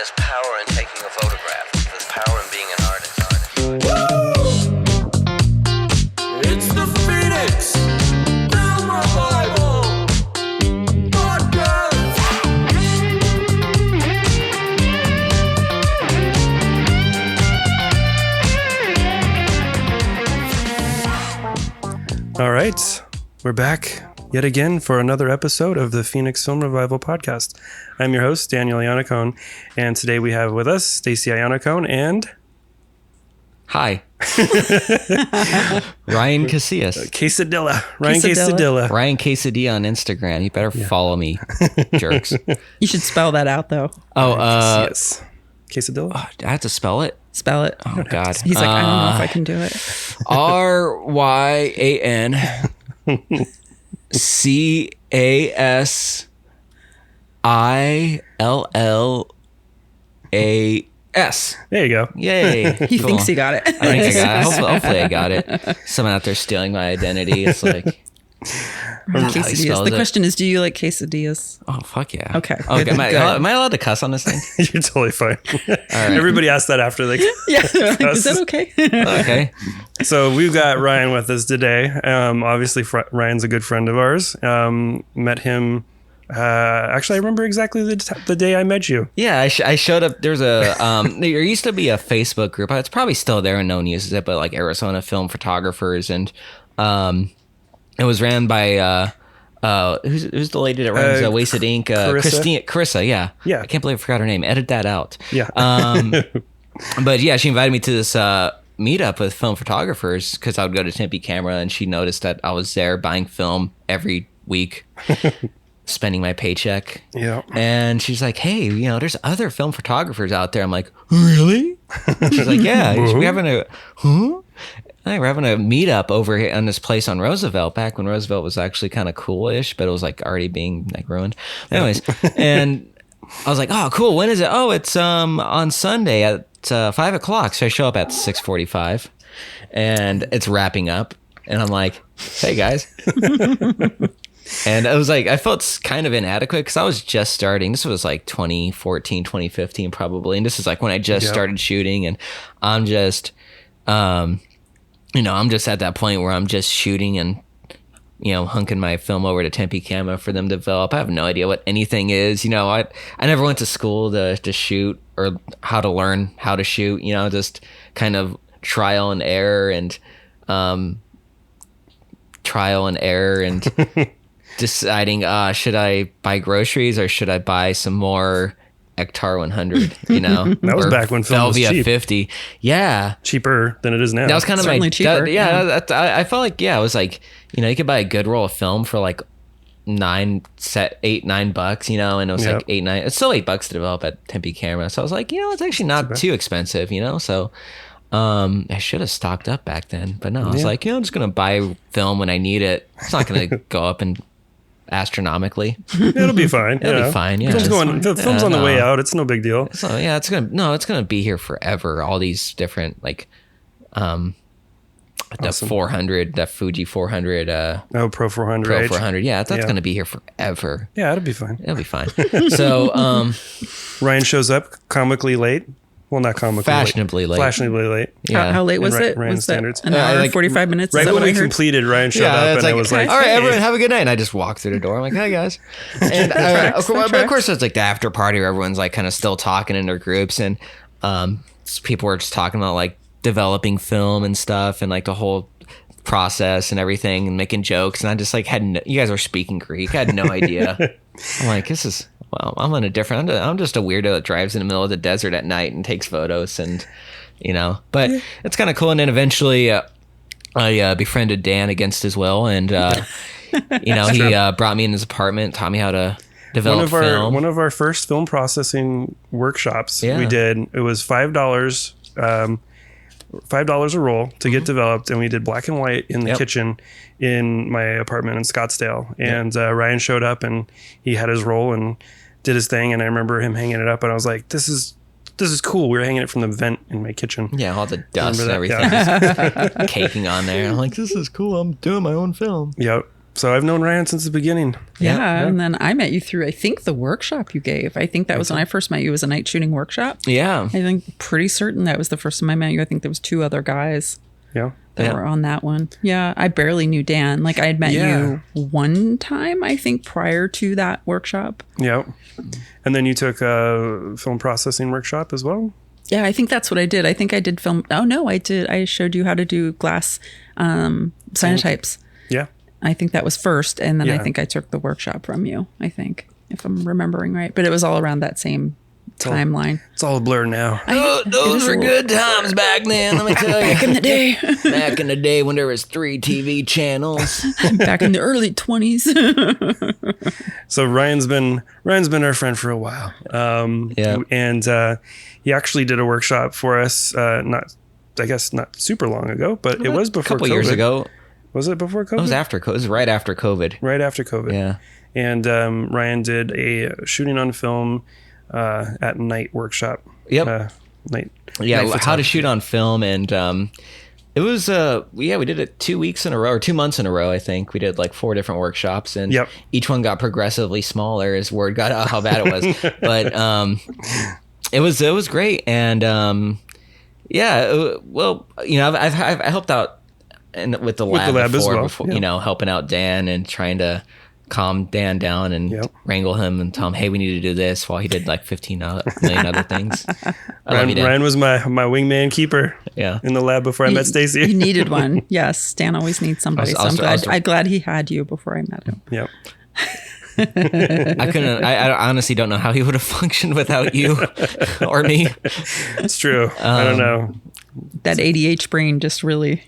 there's power in taking a photograph. There's power in being an artist. It's the Phoenix Film Revival Podcast. All right, we're back yet again for another episode of the Phoenix Film Revival Podcast. I'm your host, Daniel Iannacone, and today we have with us Stacey Iannacone and... Hi. Ryan Casillas. Quesadilla. Ryan Casillas. Ryan Quesadilla on Instagram. You better follow me, jerks. You should spell that out, though. Oh, Yes. Quesadilla? I have to spell it? Spell it. Oh, God. He's like, I don't know if I can do it. RyanCassillas. There you go. Yay. He thinks he got it. I think I got it. Hopefully I got it. Someone out there stealing my identity. It's like... Quesadillas. The question is, do you like quesadillas? Oh, fuck yeah. Okay. Okay. Good. Am I allowed to cuss on this thing? You're totally fine. Everybody asked that after they... Yeah. Is that okay? Okay. So we've got Ryan with us today. Obviously, Ryan's a good friend of ours. Met him... actually, I remember exactly the day I met you. Yeah, I showed up. There's a there used to be a Facebook group. It's probably still there and no one uses it, but like Arizona film photographers, and it was ran by who's the lady that runs Wasted Ink? Carissa. Yeah. I can't believe I forgot her name. Edit that out. Yeah. But yeah, she invited me to this meetup with film photographers because I would go to Tempe Camera, and she noticed that I was there buying film every week. Spending my paycheck. Yeah. And she's like, hey, there's other film photographers out there. I'm like, really? She's like, yeah. We're having a meetup over here on this place on Roosevelt, back when Roosevelt was actually kind of coolish, but it was like already being like ruined. Anyways, and I was like, oh, cool. When is it? Oh, it's on Sunday at 5 o'clock. So I show up at 6:45 and it's wrapping up. And I'm like, hey, guys. And I was like, I felt kind of inadequate because I was just starting. This was like 2014, 2015 probably. And this is like when I just started shooting. And I'm just, I'm just at that point where I'm just shooting and, hunking my film over to Tempe Camera for them to develop. I have no idea what anything is. I never went to school to shoot or how to learn how to shoot, just kind of trial and error and deciding, should I buy groceries or should I buy some more Hectar 100? That was back when film was cheap. 50. Yeah, cheaper than it is now. That was kind of certainly cheaper. I felt like it was like you could buy a good roll of film for like $9, $9, and it was like $8, $9. It's still $8 to develop at Tempe Camera. So I was like, it's actually not too expensive, So I should have stocked up back then, but no, I was like, I'm just gonna buy film when I need it. It's not gonna go up and astronomically. It'll be fine. It'll be fine. Yeah, film's on the way out. It's no big deal. So yeah, it's gonna be here forever. All these different the 400, that Fuji 400. Pro 400. Pro 400. Yeah, that's gonna be here forever. Yeah, it'll be fine. It'll be fine. So Ryan shows up comically late. Well, not comically. Fashionably late. Fashionably late. Yeah. How late was it? Ryan Was standards. it an hour and 45 minutes? Right Is that when what we I heard? completed, Ryan showed up and I was like, all right, hey. everyone have a good night. And I just walked through the door. I'm like, hi, guys. And of course, it's like the after party where everyone's like kind of still talking in their groups. And people were just talking about like developing film and stuff and like the whole process and everything and making jokes. And I just like you guys were speaking Greek. I had no idea. I'm like, I'm just a weirdo that drives in the middle of the desert at night and takes photos and, but it's kind of cool. And then eventually I befriended Dan against his will. And, he brought me in his apartment, taught me how to develop film. One of our first film processing workshops we did, it was $5 a roll to get developed, and we did black and white in the kitchen in my apartment in Scottsdale. And Ryan showed up and he had his roll and did his thing, and I remember him hanging it up, and I was like, this is cool. We were hanging it from the vent in my kitchen. Yeah, all the dust and everything just caking on there. I'm like, this is cool. I'm doing my own film. Yep. So I've known Ryan since the beginning. Yeah, and then I met you through, I think, the workshop you gave. I think that was when I first met you. It was a night shooting workshop. Yeah. I think pretty certain that was the first time I met you. I think there was 2 other guys Yeah. that were on that one. Yeah, I barely knew Dan. Like I had met you one time, I think, prior to that workshop. Yeah. And then you took a film processing workshop as well? Yeah, I think that's what I did. I think I did film. Oh, no, I did. I showed you how to do glass cyanotypes. Yeah. I think that was first. And then I think I took the workshop from you, I think, if I'm remembering right. But it was all around that same timeline. It's all a blur now. Those were good times back then, let me tell you. Back in the day. Back in the day when there was 3 TV channels. Back in the early 20s. So Ryan's been our friend for a while. And he actually did a workshop for us, not super long ago, but it was before a couple COVID. years ago. Was it before COVID? It was after COVID. It was right after COVID. Right after COVID. Yeah. And Ryan did a shooting on film at night workshop. Yep. Night how to shoot on film. And it was, we did it 2 weeks in a row, or 2 months in a row, I think. We did like 4 different workshops, and each one got progressively smaller as word got out how bad it was. But it was great. And I helped out with the lab before, helping out Dan and trying to calm Dan down and wrangle him and tell him, hey, we need to do this, while he did like 15 million other things. Ryan was my wingman keeper in the lab before I met Stacy. You needed one. Yes. Dan always needs somebody. I'm glad he had you before I met him. Yep. I honestly don't know how he would have functioned without you or me. It's true. I don't know. That ADH brain just really...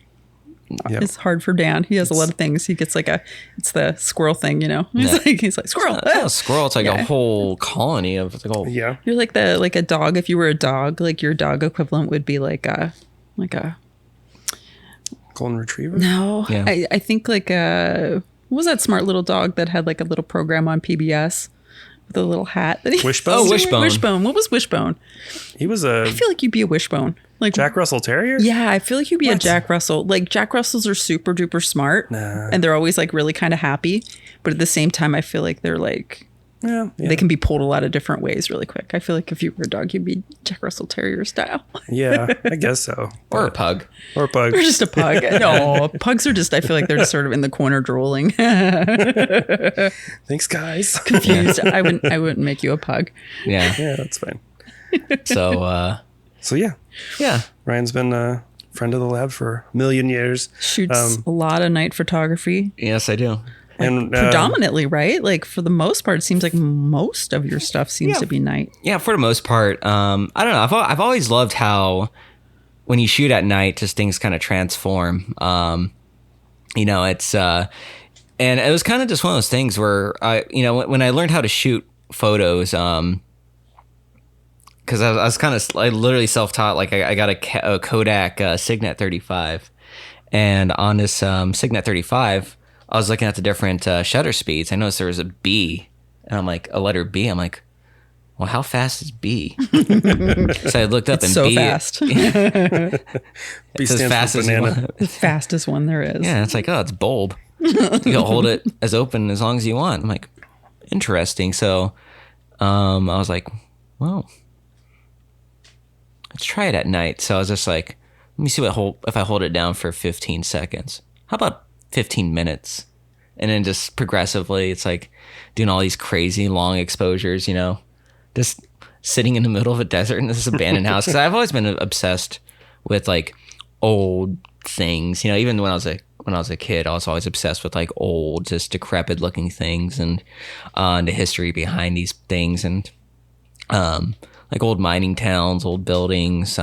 It's hard for Dan. He has a lot of things. He gets it's the squirrel thing, He's like squirrel. It's not a squirrel. It's like a whole colony of Yeah. You're like a dog. If you were a dog, like your dog equivalent would be like a golden retriever. No, I think what was that smart little dog that had like a little program on PBS with a little hat? Wishbone. Oh, Wishbone. Wishbone. What was Wishbone? He was I feel like you'd be a Wishbone. Like Jack Russell Terrier? Yeah, I feel like you'd be a Jack Russell. Like Jack Russells are super duper smart, and they're always like really kind of happy. But at the same time, I feel like they're like, they can be pulled a lot of different ways really quick. I feel like if you were a dog, you'd be Jack Russell Terrier style. Yeah, I guess so. Or a pug. Or just a pug. No, pugs are just, I feel like they're just sort of in the corner drooling. Thanks, guys. Confused. I wouldn't make you a pug. Yeah. Yeah, that's fine. So yeah. Yeah. Ryan's been a friend of the lab for a million years. Shoots a lot of night photography. Yes, I do. And predominantly, right? Like for the most part, it seems like most of your stuff seems to be night. Yeah, for the most part. I don't know. I've always loved how when you shoot at night, just things kind of transform. It's and it was kind of just one of those things where when I learned how to shoot photos, because I literally self-taught. Like I got a Kodak Signet 35, and on this Signet 35, I was looking at the different shutter speeds. I noticed there was a B, and I'm like, a letter B. I'm like, well, how fast is B? So I looked up, it's and so B fast. It's as fast as banana. The fastest one there is. Yeah, it's like, it's bulb. You can hold it as open as long as you want. I'm like, interesting. So I was like, well, let's try it at night. So I was just like, let me see if I hold it down for 15 seconds. How about 15 minutes? And then just progressively, it's like doing all these crazy long exposures, just sitting in the middle of a desert in this abandoned house. Because I've always been obsessed with like old things, even when I was a kid, I was always obsessed with like old, just decrepit looking things, and the history behind these things, and like old mining towns, old buildings,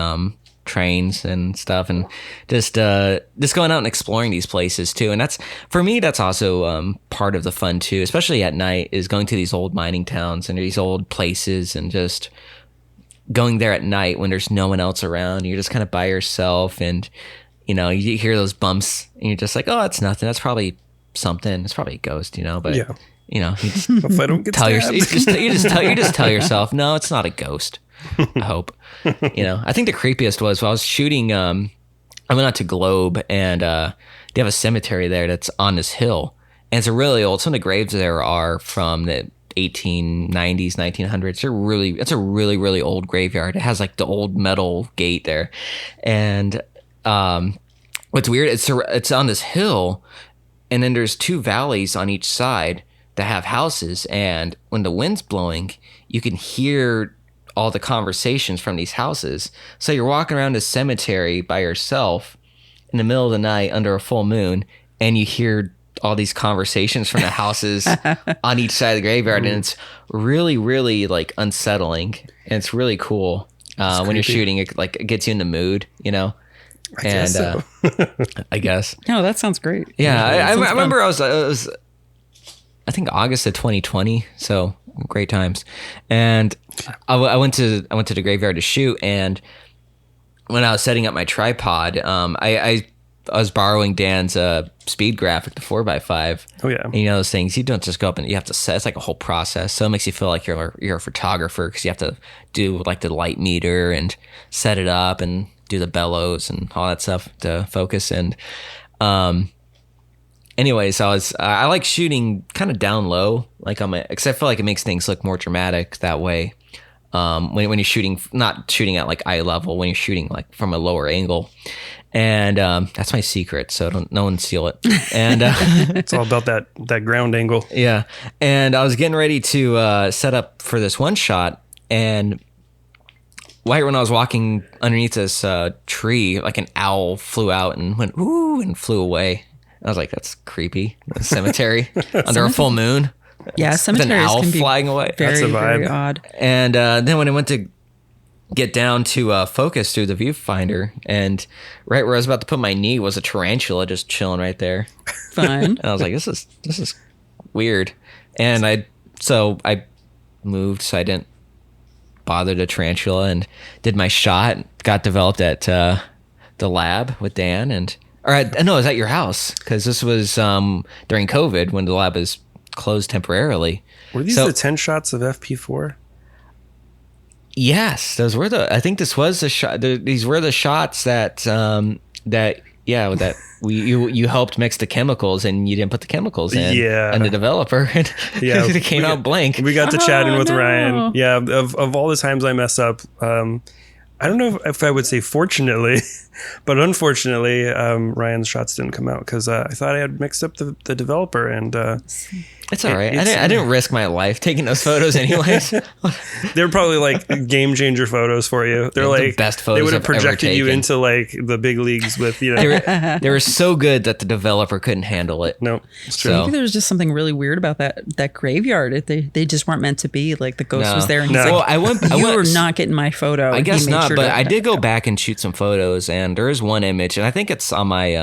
trains and stuff, and just going out and exploring these places too. And that's, for me, that's also part of the fun too, especially at night, is going to these old mining towns and these old places, and just going there at night when there's no one else around. You're just kind of by yourself, and you hear those bumps, and you're just like, oh, it's nothing. That's probably something. It's probably a ghost, but you just if I don't get stabbed. you just tell yourself, no, it's not a ghost. I hope. I think the creepiest was while I was shooting. I went out to Globe, and they have a cemetery there that's on this hill, And it's a really old. Some of the graves there are from the 1890s, 1900s. It's a really, really old graveyard. It has like the old metal gate there. And what's weird, it's on this hill, and then there's two valleys on each side that have houses. And when the wind's blowing, you can hear all the conversations from these houses. So you're walking around this cemetery by yourself in the middle of the night under a full moon, and you hear all these conversations from the houses on each side of the graveyard. And it's really, really like unsettling. And it's really cool. When you're shooting, it like it gets you in the mood, you know? I guess so. I guess. No, that sounds great. Yeah. I remember I was I think August of 2020. So great times. And I went to the graveyard to shoot. And when I was setting up my tripod, I was borrowing Dan's speed graphic, the 4x5. Oh yeah. And you know those things, you don't just go up and you have to set. It's like a whole process. So it makes you feel like you're a photographer, because you have to do like the light meter and set it up and do the bellows and all that stuff to focus. And anyways, I like shooting kind of down low, like because I feel like it makes things look more dramatic that way. When you're shooting, not shooting at like eye level, when you're shooting like from a lower angle. And that's my secret, so no one steal it. And it's all about that ground angle. Yeah. And I was getting ready to set up for this one shot, and right when I was walking underneath this tree, like an owl flew out and went ooh and flew away. I was like, that's creepy. The cemetery under a full moon. Yeah, cemeteries with an owl can be flying away. Very, That's a vibe. very odd. And then when I went to get down to focus through the viewfinder, and right where I was about to put my knee was a tarantula just chilling right there. Fun. And I was like, this is weird. And I moved, so I didn't bother the tarantula, and did my shot. Got developed at the lab with Dan, no, it was at your house, because this was during COVID when the lab was closed temporarily. Were these the 10 shots of FP4? Yes, those were I think this was the shot. These were the shots that you helped mix the chemicals, and you didn't put the chemicals in. Yeah. And the developer, Yeah, it came out blank. We got to chatting with no. Ryan. Yeah, of all the times I mess up, I don't know if I would say fortunately, but unfortunately, Ryan's shots didn't come out, because I thought I had mixed up the developer, and It's all right. I didn't risk my life taking those photos anyways. they're probably like game changer photos for you. They're The like best photos they would have I've ever projected you taken. into like the big leagues with, you know. They were so good that the developer couldn't handle it. No, it's true. So- Maybe there was just something really weird about that graveyard. They just weren't meant to be. Like the ghost No. was there, and he's No. like, Well, "You were not getting my photo." I And he guess made not, sure but to- I did go back and shoot some photos, and there is one image, and I think it's on my.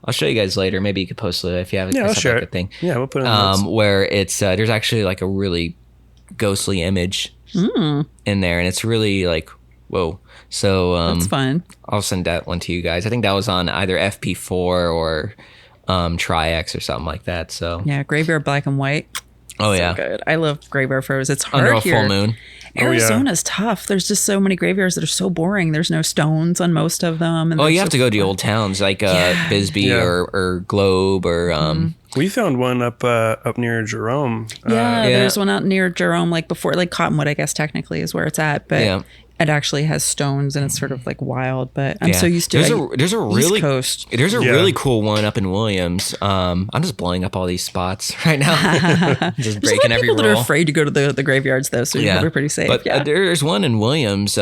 I'll show you guys later. Maybe you could post it if you have. Yeah, I'll like share a it. thing. Yeah, we'll put it in the notes. Where it's there's actually like a really ghostly image in there, and it's really like whoa. So That's fun. I'll send that one to you guys. I think that was on either FP4 or Tri-X or something like that. So Yeah, graveyard black and white. oh yeah, Good. I love graveyard photos. It's hard under a here. full moon. Arizona's tough. There's just so many graveyards that are so boring. There's no stones on most of them. And Oh, they're you have so to go to the fun. old towns like Bisbee Yeah. or Globe or We found one up near Jerome. Yeah, Yeah. there's one out near Jerome, like before, like Cottonwood, I guess technically is where it's at, but Yeah. it actually has stones and it's sort of like wild. But I'm Yeah. so used to There's a really East Coast. There's a Yeah. really cool one up in Williams. I'm just blowing up all these spots right now. Just There's a breaking lot of every people that rule. are afraid to go to the graveyards though, so you're probably pretty safe. But yeah. there's one in Williams.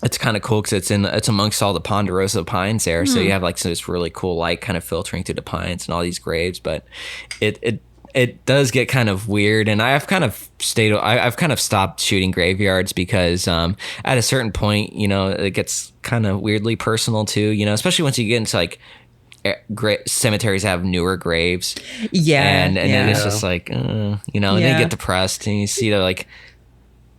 It's kind of cool because it's amongst all the ponderosa pines there, so you have like this really cool light kind of filtering through the pines and all these graves. But it does get kind of weird, and I've kind of stopped shooting graveyards because at a certain point, you know, it gets kind of weirdly personal too. You know, especially once you get into like cemeteries that have newer graves. Yeah, and then yeah. it's just like, you know, and then Yeah. you get depressed and you see the like,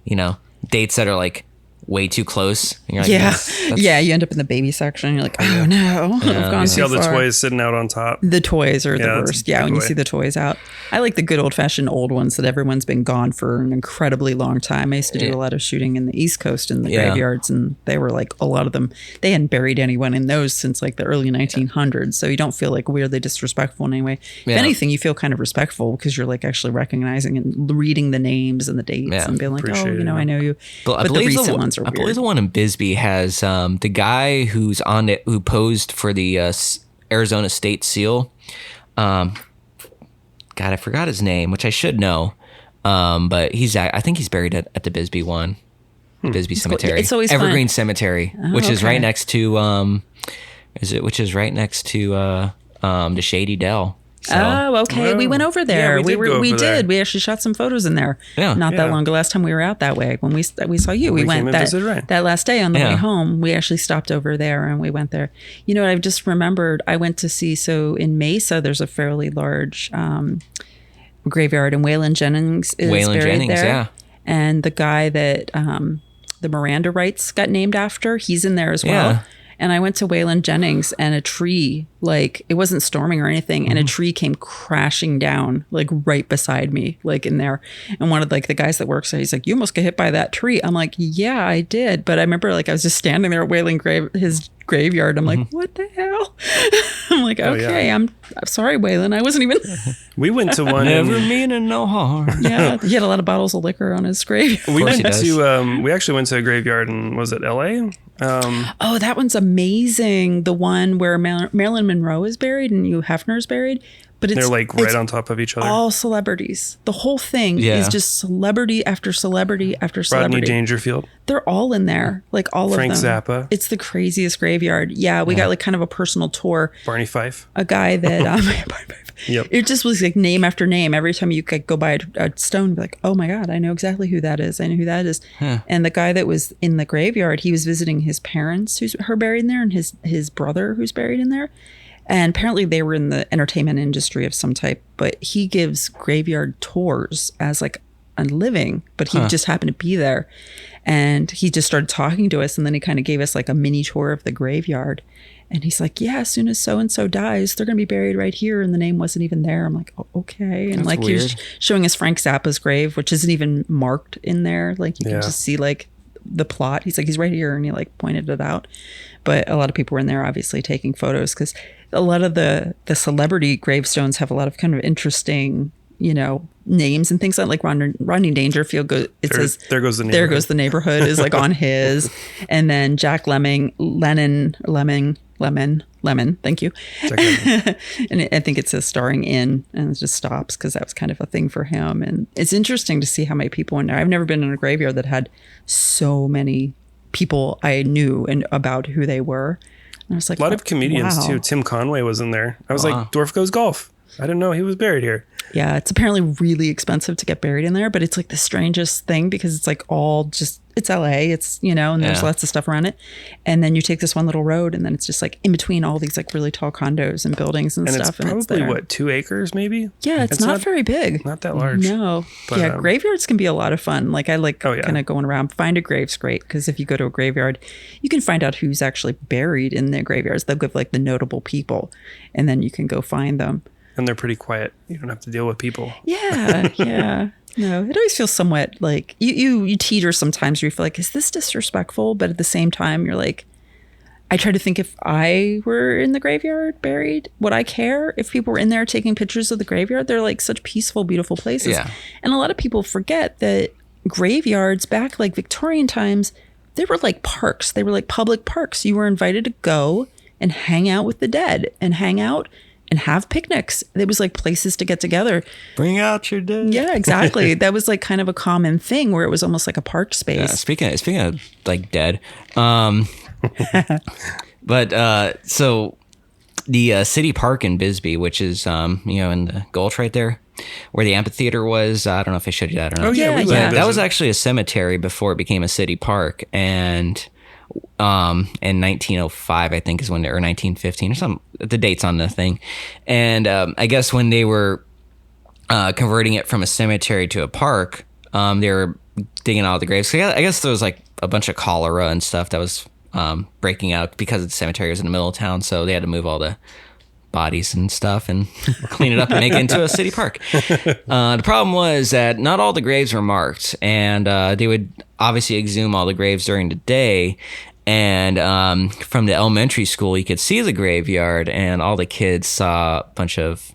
you know, dates that are like way too close. And you're like, Yeah. that's- Yeah. You end up in the baby section. And you're like, oh no, I've gone You see too all the far. toys sitting out on top. The toys are Yeah, the that's worst. a Yeah, big when you way. see the toys out. I like the good old fashioned old ones that everyone's been gone for an incredibly long time. I used to do a lot of shooting in the East Coast in the graveyards, and they were like a lot of them. They hadn't buried anyone in those since like the early 1900s, so you don't feel like weirdly disrespectful in any way. Yeah. If anything, you feel kind of respectful because you're like actually recognizing and reading the names and the dates Yeah, and being like, appreciate oh, you know, it. I know you. But I But the believe recent the, ones are I believe weird. the one in Bisbee has the guy who's on it, who posed for the Arizona State Seal. God, I forgot his name, which I should know. But I think he's buried at the Bisbee one, the Bisbee Cemetery. It's always Evergreen fun. Cemetery, which is right okay. next to which is right next to the Shady Dell. So, Oh, okay. We Well, went over yeah, there. we did go we over there. did. We actually shot some photos in there. Yeah. Not Yeah. that long ago. Last time we were out that way when we saw you, we We went came and visited Ryan. that last day on the Yeah. way home. We actually stopped over there and we went there. You know what? I've just remembered. I went to see. So in Mesa, there's a fairly large graveyard, and Waylon Jennings is Waylon buried Jennings, there. yeah. And the guy that the Miranda rights got named after, he's in there as well. Yeah. And I went to Waylon Jennings, and a tree, like it wasn't storming or anything, and a Mm-hmm. tree came crashing down, like right beside me, like in there. And one of like the guys that works there, he's like, "You almost get hit by that tree." I'm like, "Yeah, I did." But I remember like I was just standing there at his graveyard. I'm Mm-hmm. like, "What the hell?" I'm like, Oh, "Okay, yeah. I'm sorry, Waylon. I wasn't even." We went to one. never in, meaning no harm. Yeah, he had a lot of bottles of liquor on his grave. we course he went does. to. We actually went to a graveyard in, was it L.A.? Oh, that one's amazing. The one where Marilyn Monroe is buried and Hugh Hefner's buried. But it's They're like right it's on top of each other. all celebrities. The whole thing Yeah. is just celebrity after celebrity after Rodney celebrity. Dangerfield. They're all in there, like all Frank of them. Zappa. It's the craziest graveyard. Yeah, we got like kind of a personal tour. Barney Fife. A guy that Yep. it just was like name after name. Every time you could go by a stone, be like, "Oh my god, I know exactly who that is. I know who that is." And the guy that was in the graveyard, he was visiting his parents who's buried in there, and his brother who's buried in there. And apparently they were in the entertainment industry of some type, but he gives graveyard tours as like a living, but he just happened to be there. And he just started talking to us, and then he kind of gave us like a mini tour of the graveyard. And he's like, "Yeah, as soon as so-and-so dies, they're going to be buried right here." And the name wasn't even there. I'm like, "Oh, okay." And That's like he was weird. showing us Frank Zappa's grave, which isn't even marked in there. Like you Yeah. can just see like the plot. He's like, he's right here. And he like pointed it out. But a lot of people were in there obviously taking photos because a lot of the celebrity gravestones have a lot of kind of interesting, you know, names and things like Rodney Dangerfield. Says there goes the There neighborhood. goes the neighborhood is like on his, and then Jack Lemon. Thank you. And I think it says starring in, and it just stops because that was kind of a thing for him. And it's interesting to see how many people in there. I've never been in a graveyard that had so many people I knew and about who they were. And I was like, A lot of comedians wow. too. Tim Conway was in there. I was like, Dwarf Goes Golf. I didn't know he was buried here. Yeah, it's apparently really expensive to get buried in there, but it's like the strangest thing because it's like all just, it's LA, it's, you know, and there's Yeah. lots of stuff around it. And then you take this one little road and then it's just like in between all these like really tall condos and buildings and, And stuff. it's probably, there. what, 2 acres maybe? Yeah, it's not very big. Not that large. No. But, yeah, graveyards can be a lot of fun. Like I like Oh, yeah. kind of going around. Find a grave's great because if you go to a graveyard, you can find out who's actually buried in the graveyards. They'll give like the notable people and then you can go find them. And they're pretty quiet. You don't have to deal with people. Yeah, yeah. No, it always feels somewhat like you teeter sometimes where you feel like, is this disrespectful? But at the same time, you're like, I try to think if I were in the graveyard buried, would I care if people were in there taking pictures of the graveyard? They're like such peaceful, beautiful places. Yeah. And a lot of people forget that graveyards back like Victorian times, they were like parks. They were like public parks. You were invited to go and hang out with the dead and hang out and have picnics. It was like places to get together. Bring out your dead. Yeah, exactly. That was like kind of a common thing where it was almost like a park Yeah, space. speaking of like dead, but so the city park in Bisbee, which is in the Gulch right there, where the amphitheater was. I don't know if I showed you that or not. Oh, yeah. Yeah, we went yeah. to That was visit. actually a cemetery before it became a city park, and in 1905, I think is when, or 1915 or something. The dates on the thing, and I guess when they were converting it from a cemetery to a park, they were digging out the graves. I guess there was like a bunch of cholera and stuff that was breaking out because the cemetery was in the middle of town, so they had to move all the bodies and stuff and clean it up and make it into a city park. The problem was that not all the graves were marked, and they would obviously exhume all the graves during the day. And from the elementary school, you could see the graveyard, and all the kids saw a bunch of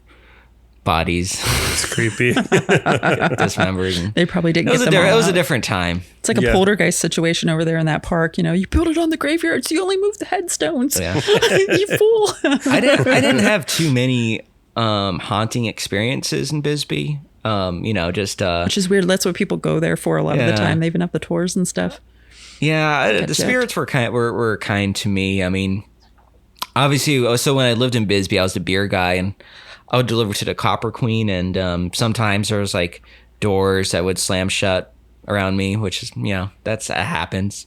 bodies. It's creepy. Dismembered. And They probably didn't get them it all was a out. different time. It's like a poltergeist situation over there in that park. You build it on the graveyards. You only move the headstones. Yeah. You fool. I didn't have too many haunting experiences in Bisbee. Just Which is weird. That's what people go there for a lot of the Yeah. time. They've been up the tours and stuff. yeah, the Gotcha. spirits were kind to me. I mean, obviously, so when I lived in Bisbee, I was the beer guy, and I would deliver to the Copper Queen, and sometimes there was like doors that would slam shut around me, which is that happens.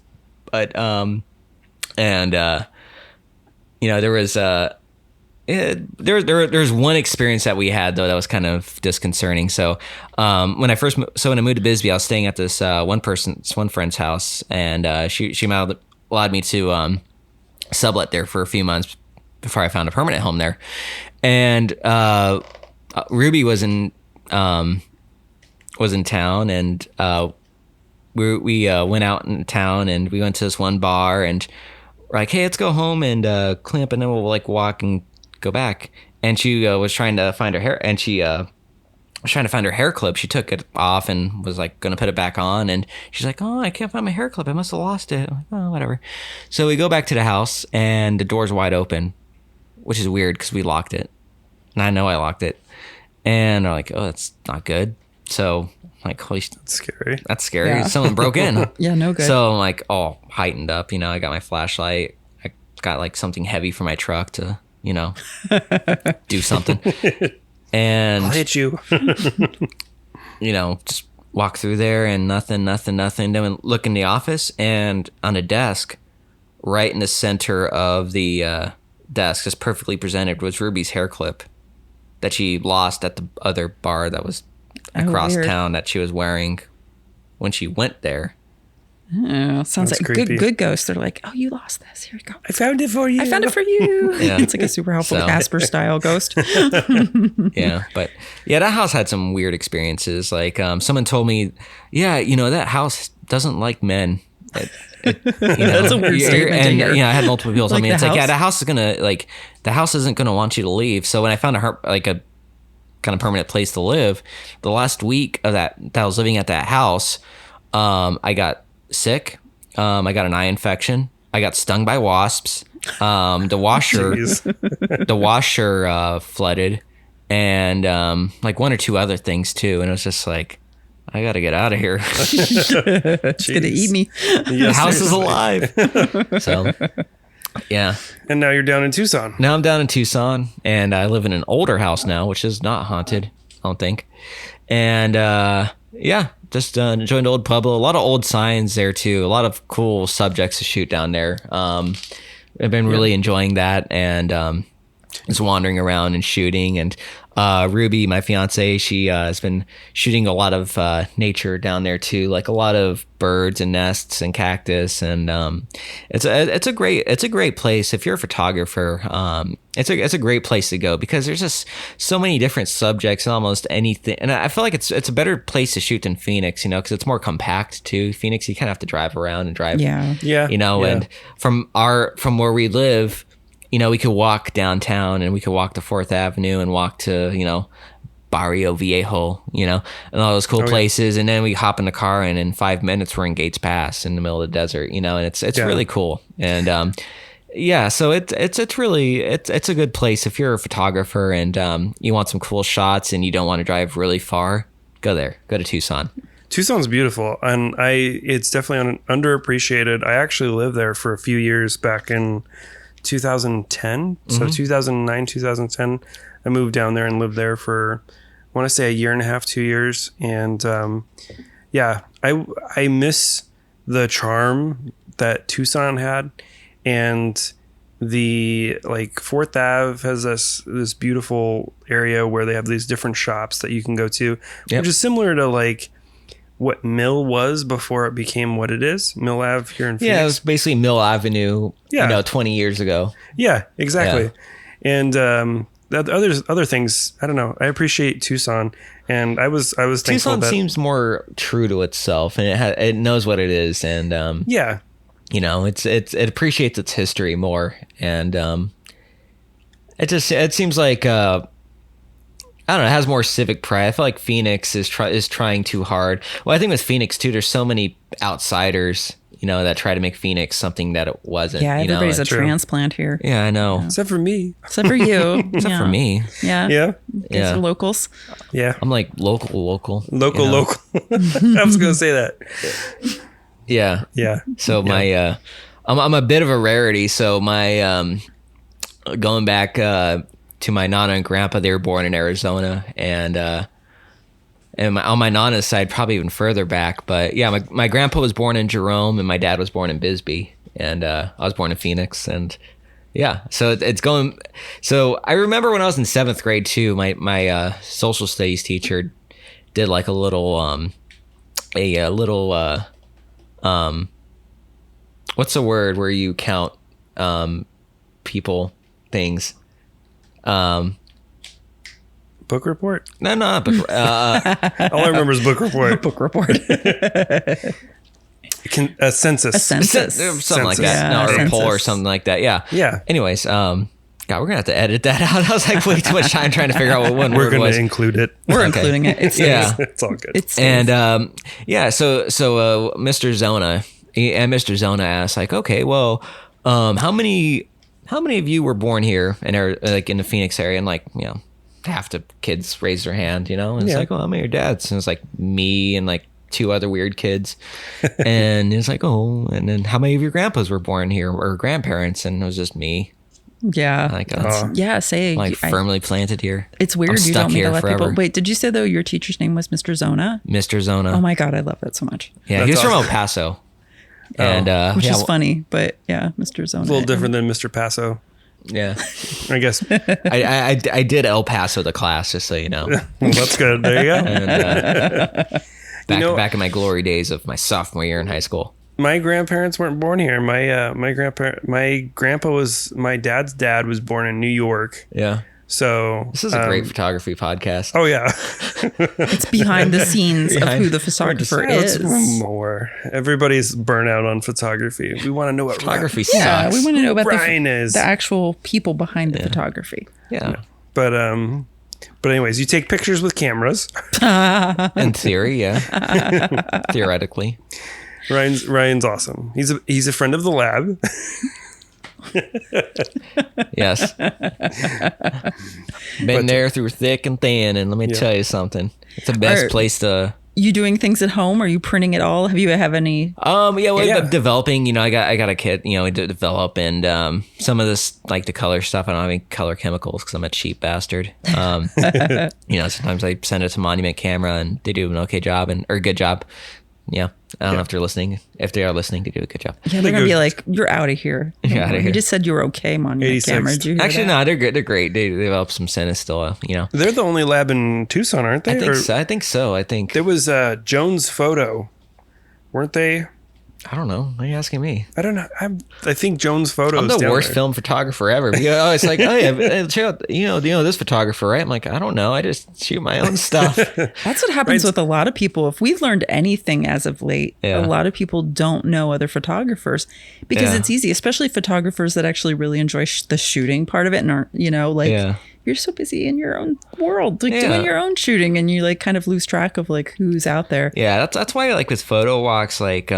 But there was there's one experience that we had though that was kind of disconcerting. So when I moved to Bisbee, I was staying at this one friend's house, and she allowed me to sublet there for a few months before I found a permanent home there. And Ruby was in town, and we went out in town, and we went to this one bar, and we're like, hey, let's go home and clean up, and then we'll like walk and go back. And she was trying to find her hair, and she was trying to find her hair clip. She took it off and was like gonna put it back on, and she's like, oh, I can't find my hair clip. I must have lost it. I'm like, oh, whatever. So we go back to the house, and the door's wide open, which is weird because we locked it. And I know I locked it. And they're like, oh, that's not good. So I'm like, holy shit, That's scary. that's scary. Yeah. Someone broke in. Yeah, no good. So I'm like, all heightened up. I got my flashlight. I got like something heavy for my truck to, do something. And, I'll hit you. just walk through there and nothing. Then we look in the office, and on a desk, right in the center of the desk, just perfectly presented, was Ruby's hair clip that she lost at the other bar that was across weird. town that she was wearing when she went there. Oh, sounds That's like creepy. good ghost. They're like, oh, you lost this. Here you go. I found it for you. I found it for you. Yeah. It's like a super helpful So- Casper style ghost. Yeah, but that house had some weird experiences. Like someone told me, that house doesn't like men. That's a weird statement to And hear. I had multiple people tell Like me, the it's like, house? the house is gonna the house isn't gonna want you to leave. So when I found a kind of permanent place to live, the last week of that I was living at that house, I got sick. I got an eye infection. I got stung by wasps. The washer, Jeez. the washer flooded, and like one or two other things too. And it was just like, I gotta get out of here. It's going to eat me. The house is alive. So, yeah. And now you're down in Tucson. Now I'm down in Tucson, and I live in an older house now, which is not haunted, I don't think. And just joined Old Pueblo. A lot of old signs there too. A lot of cool subjects to shoot down there. I've been really enjoying that, and just wandering around and shooting. And Ruby, my fiance, she has been shooting a lot of nature down there too, like a lot of birds and nests and cactus. And it's a great place if you're a photographer. It's a great place to go because there's just so many different subjects and almost anything. And I feel like it's a better place to shoot than Phoenix, because it's more compact too. Phoenix, you kind of have to drive around and drive. Yeah. Yeah. And from where we live, we could walk downtown, and we could walk to 4th Avenue and walk to, Barrio Viejo, and all those cool places. And then we hop in the car, and in 5 minutes we're in Gates Pass in the middle of the desert, and it's really cool. And so it's really a good place if you're a photographer and you want some cool shots and you don't want to drive really far. Go to Tucson. Tucson's beautiful, and it's definitely underappreciated. I actually lived there for a few years back in 2010. So 2009, 2010, I moved down there and lived there for, I want to say, a year and a half, 2 years. And I miss the charm that Tucson had. And the 4th Ave has this beautiful area where they have these different shops that you can go to, which is similar to what Mill was before it became what it is. Mill Ave here in Phoenix. Yeah, it was basically Mill Avenue, Yeah. 20 years ago. Yeah, exactly. Yeah. And the other things, I don't know. I appreciate Tucson, and I was thankful Tucson that seems more true to itself, and it knows what it is, and yeah, it appreciates its history more, and it seems like I don't know, it has more civic pride. I feel like Phoenix is trying too hard. Well, I think with Phoenix too, there's so many outsiders, that try to make Phoenix something that it wasn't. Yeah, everybody's a True. transplant here. Yeah, I know. except for me. Except for you. Except for me. Yeah. Yeah, These Yeah. are locals. yeah, I'm like local. local. you know? I was gonna say that. Yeah. Yeah. So my I'm a bit of a rarity. So my going back to my nana and grandpa, they were born in Arizona, and on my nana's side, probably even further back. But yeah, my grandpa was born in Jerome, and my dad was born in Bisbee, and I was born in Phoenix, and yeah, so it's going. So I remember when I was in 7th grade too, my social studies teacher did like a little what's the word where you count people, things. Book report. No, not book. All I remember is book report. Book report. A census. A census. Something like that. Yeah, No, or a poll or census. something like that. Yeah. Yeah. Anyways, God, we're gonna have to edit that out. I was like way too much time trying to figure out what one We're word going was. to include it. We're Okay. including it. It's Yeah. It's all good. It's And so Mr. Zona and Mr. Zona asked like, okay, well, how many of you were born here and like in the Phoenix area? And like, half the kids raised their hand, and it's Yeah. like, well, how many are your dads? And it's like me and like 2 other weird kids. And it's like, oh, and then how many of your grandpas were born here or grandparents? And it was just me. yeah. Like, Yeah, say like firmly planted here. it's weird I'm you stuck don't meet here a lot of people. forever. Wait, did you say though your teacher's name was Mr. Zona? Mr. Zona. Oh my god, I love that so much. Yeah, That's he was from El awesome. Paso. And Which yeah, is funny, but yeah, Mr. Zona. a little different than Mr. Paso, Yeah. I guess. I did El Paso the class, just so you know. Well, that's good. There you go. And know- back in my glory days of my sophomore year in high school. My grandparents weren't born here. My grandpa was my dad's dad was born in New York. Yeah. So This is a great photography podcast. Oh yeah. It's behind the scenes of who the photographer Let's is. more. Everybody's burnt out on photography. We want to know what Photography Yeah, sucks. we want to know about Ryan is. the actual people behind the photography. Yeah. But anyways, you take pictures with cameras. In theory, yeah. Theoretically. Ryan's awesome. He's a friend of the lab. Yes. Been there through thick and thin, and let me tell you something. It's the best place to. You doing things at home? Are you printing it all? Have you have any? Yeah. Developing. I got a kit. To develop, and some of this like the color stuff. I don't have any color chemicals because I'm a cheap bastard. Sometimes I send it to Monument Camera, and they do an okay job or a good job. Yeah, I don't know if they're listening. If they are listening, they do a good job. Yeah, they're gonna be like, "You're out of here." You're outta You here. just said you were okay, Monument 86. Camera. Did you hear Actually, that? no, they're good. They're great. They develop some Cinestill. They're the only lab in Tucson, aren't they? I think Or so. I think so. I think. There was Jones Photo, weren't they? I don't know. Why are you asking me? I don't know. I think Jones Photo. I'm is the down worst there. film photographer ever. It's like, oh yeah, check out. You know this photographer, right? I'm like, I don't know. I just shoot my own stuff. That's what happens with a lot of people. If we've learned anything as of late, Yeah. a lot of people don't know other photographers because Yeah. it's easy, especially photographers that actually really enjoy the shooting part of it and aren't, Yeah. you're so busy in your own world, like Yeah. doing your own shooting, and you like kind of lose track of like who's out there. Yeah, that's why like with photo walks, like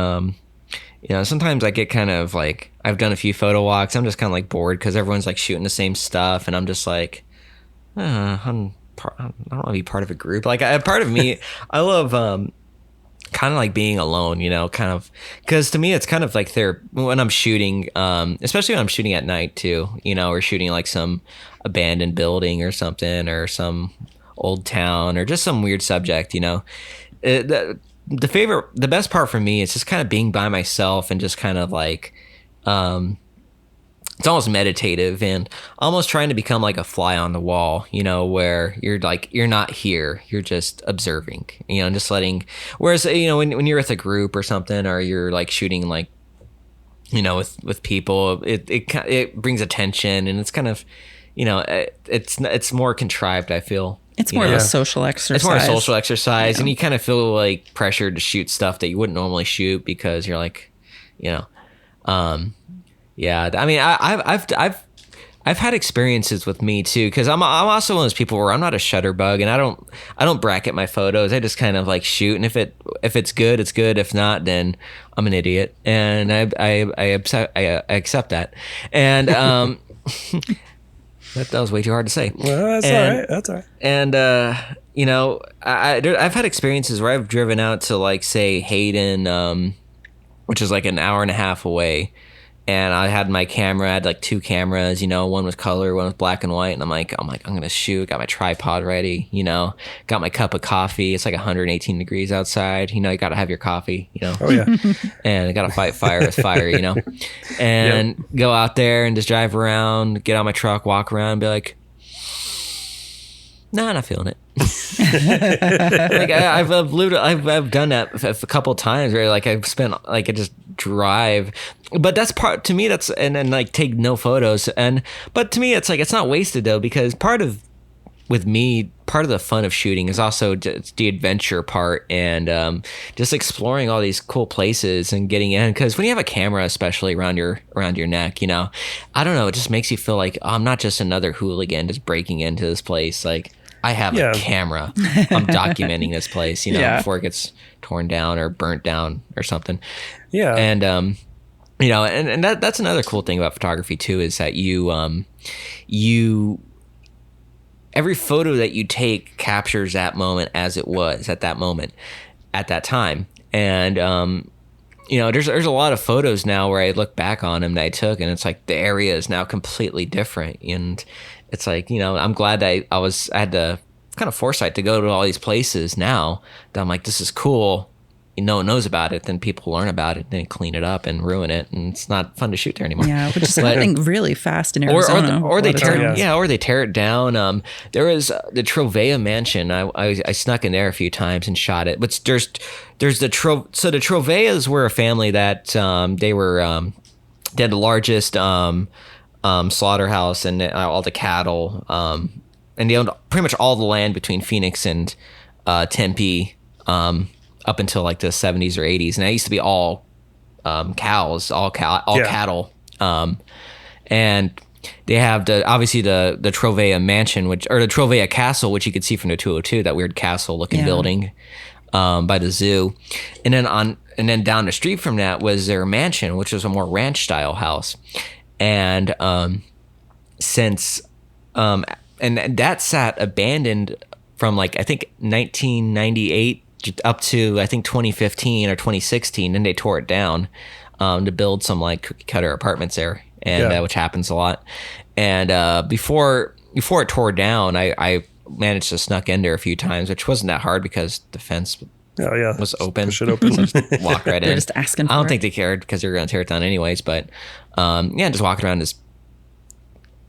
sometimes I get kind of like I've done a few photo walks. I'm just kind of like bored because everyone's like shooting the same stuff, and I'm just like, I don't want to be part of a group. Like a part of me, I love kind of like being alone, kind of because to me it's kind of like when I'm shooting, especially when I'm shooting at night too, or shooting like some abandoned building or something or some old town or just some weird subject, the best part for me is just kind of being by myself and just kind of like it's almost meditative and almost trying to become like a fly on the wall, you know, where you're like, you're not here, you're just observing, you know, just letting, whereas, you know, when you're with a group or something, or you're like shooting like, you know, with people, it brings attention, and it's kind of, you know, it's more contrived, I feel. It's more of a social exercise. It's more a social exercise, and you kind of feel like pressured to shoot stuff that you wouldn't normally shoot because you're like, you know, yeah. I mean, I've had experiences with me too, because I'm also one of those people where I'm not a shutter bug, and I don't bracket my photos. I just kind of like shoot, and if it's good, it's good. If not, then I'm an idiot, and I accept that. And that was way too hard to say. Well, that's all right. And you know, I've had experiences where I've driven out to like say Hayden, which is like an hour and a half away. And I had my camera, I had like 2 cameras, you know, one was color, one was black and white. And I'm like, I'm going to shoot, got my tripod ready, you know, got my cup of coffee. It's like 118 degrees outside. You know, you got to have your coffee, you know. Oh, yeah. And I got to fight fire with fire, you know. And go out there and just drive around, get out my truck, walk around and be like, nah, not feeling it. Like I've done that a couple of times where like I've spent like I just drive, but that's part to me. That's and then like take no photos, but to me it's like it's not wasted though, because part of the fun of shooting is also just the adventure part and just exploring all these cool places and getting in. Because when you have a camera, especially around your neck, you know, I don't know, it just makes you feel like I'm not just another hooligan just breaking into this place. Like I have a camera. I'm documenting this place, you know, before it gets torn down or burnt down or something. Yeah. And you know, and that's another cool thing about photography too, is that you every photo that you take captures that moment as it was at that moment, at that time. And you know, there's a lot of photos now where I look back on them that I took, and it's like the area is now completely different. And it's like, you know, I'm glad that I had the kind of foresight to go to all these places now that I'm like, this is cool. No one knows about it, then people learn about it, then clean it up and ruin it, and it's not fun to shoot there anymore. Yeah, which is happening really fast in Arizona. Or they tear it down. There was the Trovea Mansion. I snuck in there a few times and shot it. But there's the Troveas were a family that they had the largest slaughterhouse and all the cattle, and they owned pretty much all the land between Phoenix and Tempe. Up until like the 70s or 80s, and that used to be all cows, all cattle. And they have obviously the Trovea Mansion, or the Trovea Castle, which you could see from the 202, that weird castle looking building by the zoo. And then down the street from that was their mansion, which was a more ranch style house. And and that sat abandoned from like I think 1998 up to I think 2015 or 2016, and they tore it down to build some like cookie cutter apartments there, and which happens a lot. And before it tore down, I managed to snuck in there a few times, which wasn't that hard because the fence was open. Push it open. So just walk right in. They're just asking for I don't think they cared because they were going to tear it down anyways. But just walking around this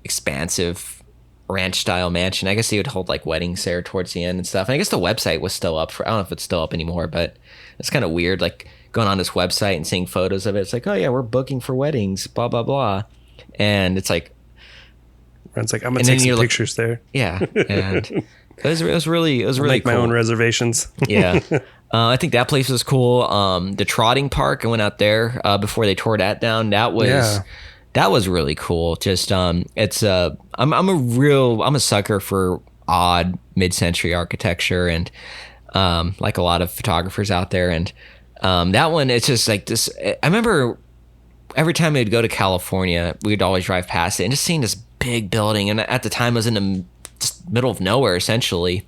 expansive ranch style mansion. I guess they would hold like weddings there towards the end and stuff. And I guess the website was still up I don't know if it's still up anymore, but it's kind of weird like going on this website and seeing photos of it. It's like, oh yeah, we're booking for weddings, blah blah blah. And it's like I'm gonna take some pictures there. Yeah. And it was really make cool. my own reservations. Yeah. I think that place was cool. The trotting park, I went out there before they tore that down. That was really cool. Just it's I'm a sucker for odd mid-century architecture, and like a lot of photographers out there. And that one, it's just like this. I remember every time we'd go to California, we'd always drive past it and just seeing this big building. And at the time, it was in the middle of nowhere essentially,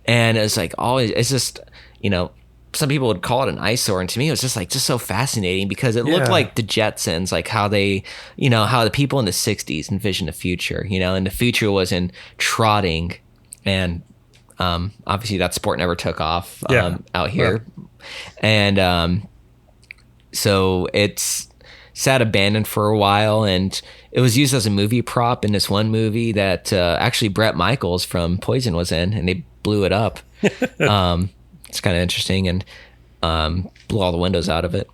and it's like always. It's just, you know, some people would call it an eyesore, and to me it was just so fascinating because it looked like the Jetsons, like how they, you know, how the people in the 60s envisioned the future, you know, and the future was in trotting, and obviously that sport never took off out here. And so sat abandoned for a while, and it was used as a movie prop in this one movie that actually Bret Michaels from Poison was in, and they blew it up. It's kind of interesting, and blew all the windows out of it.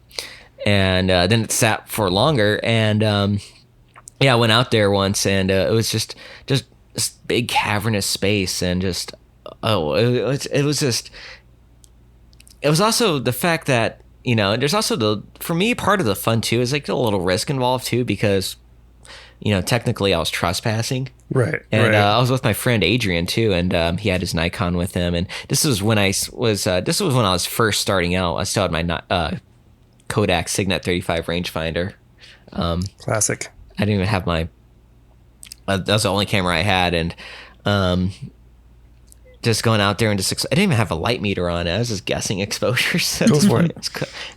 And then it sat for longer, and I went out there once, and it was just this big cavernous space, and just it was also the fact that, you know, there's also for me, part of the fun too is like a little risk involved too, because, you know, technically I was trespassing. Right. And I was with my friend Adrian too, and he had his Nikon with him. And this was when I was first starting out. I still had my Kodak Signet 35 rangefinder. Classic. I didn't even have my. That was the only camera I had, and just going out there and just. I didn't even have a light meter on. I was just guessing exposures. So Go for it.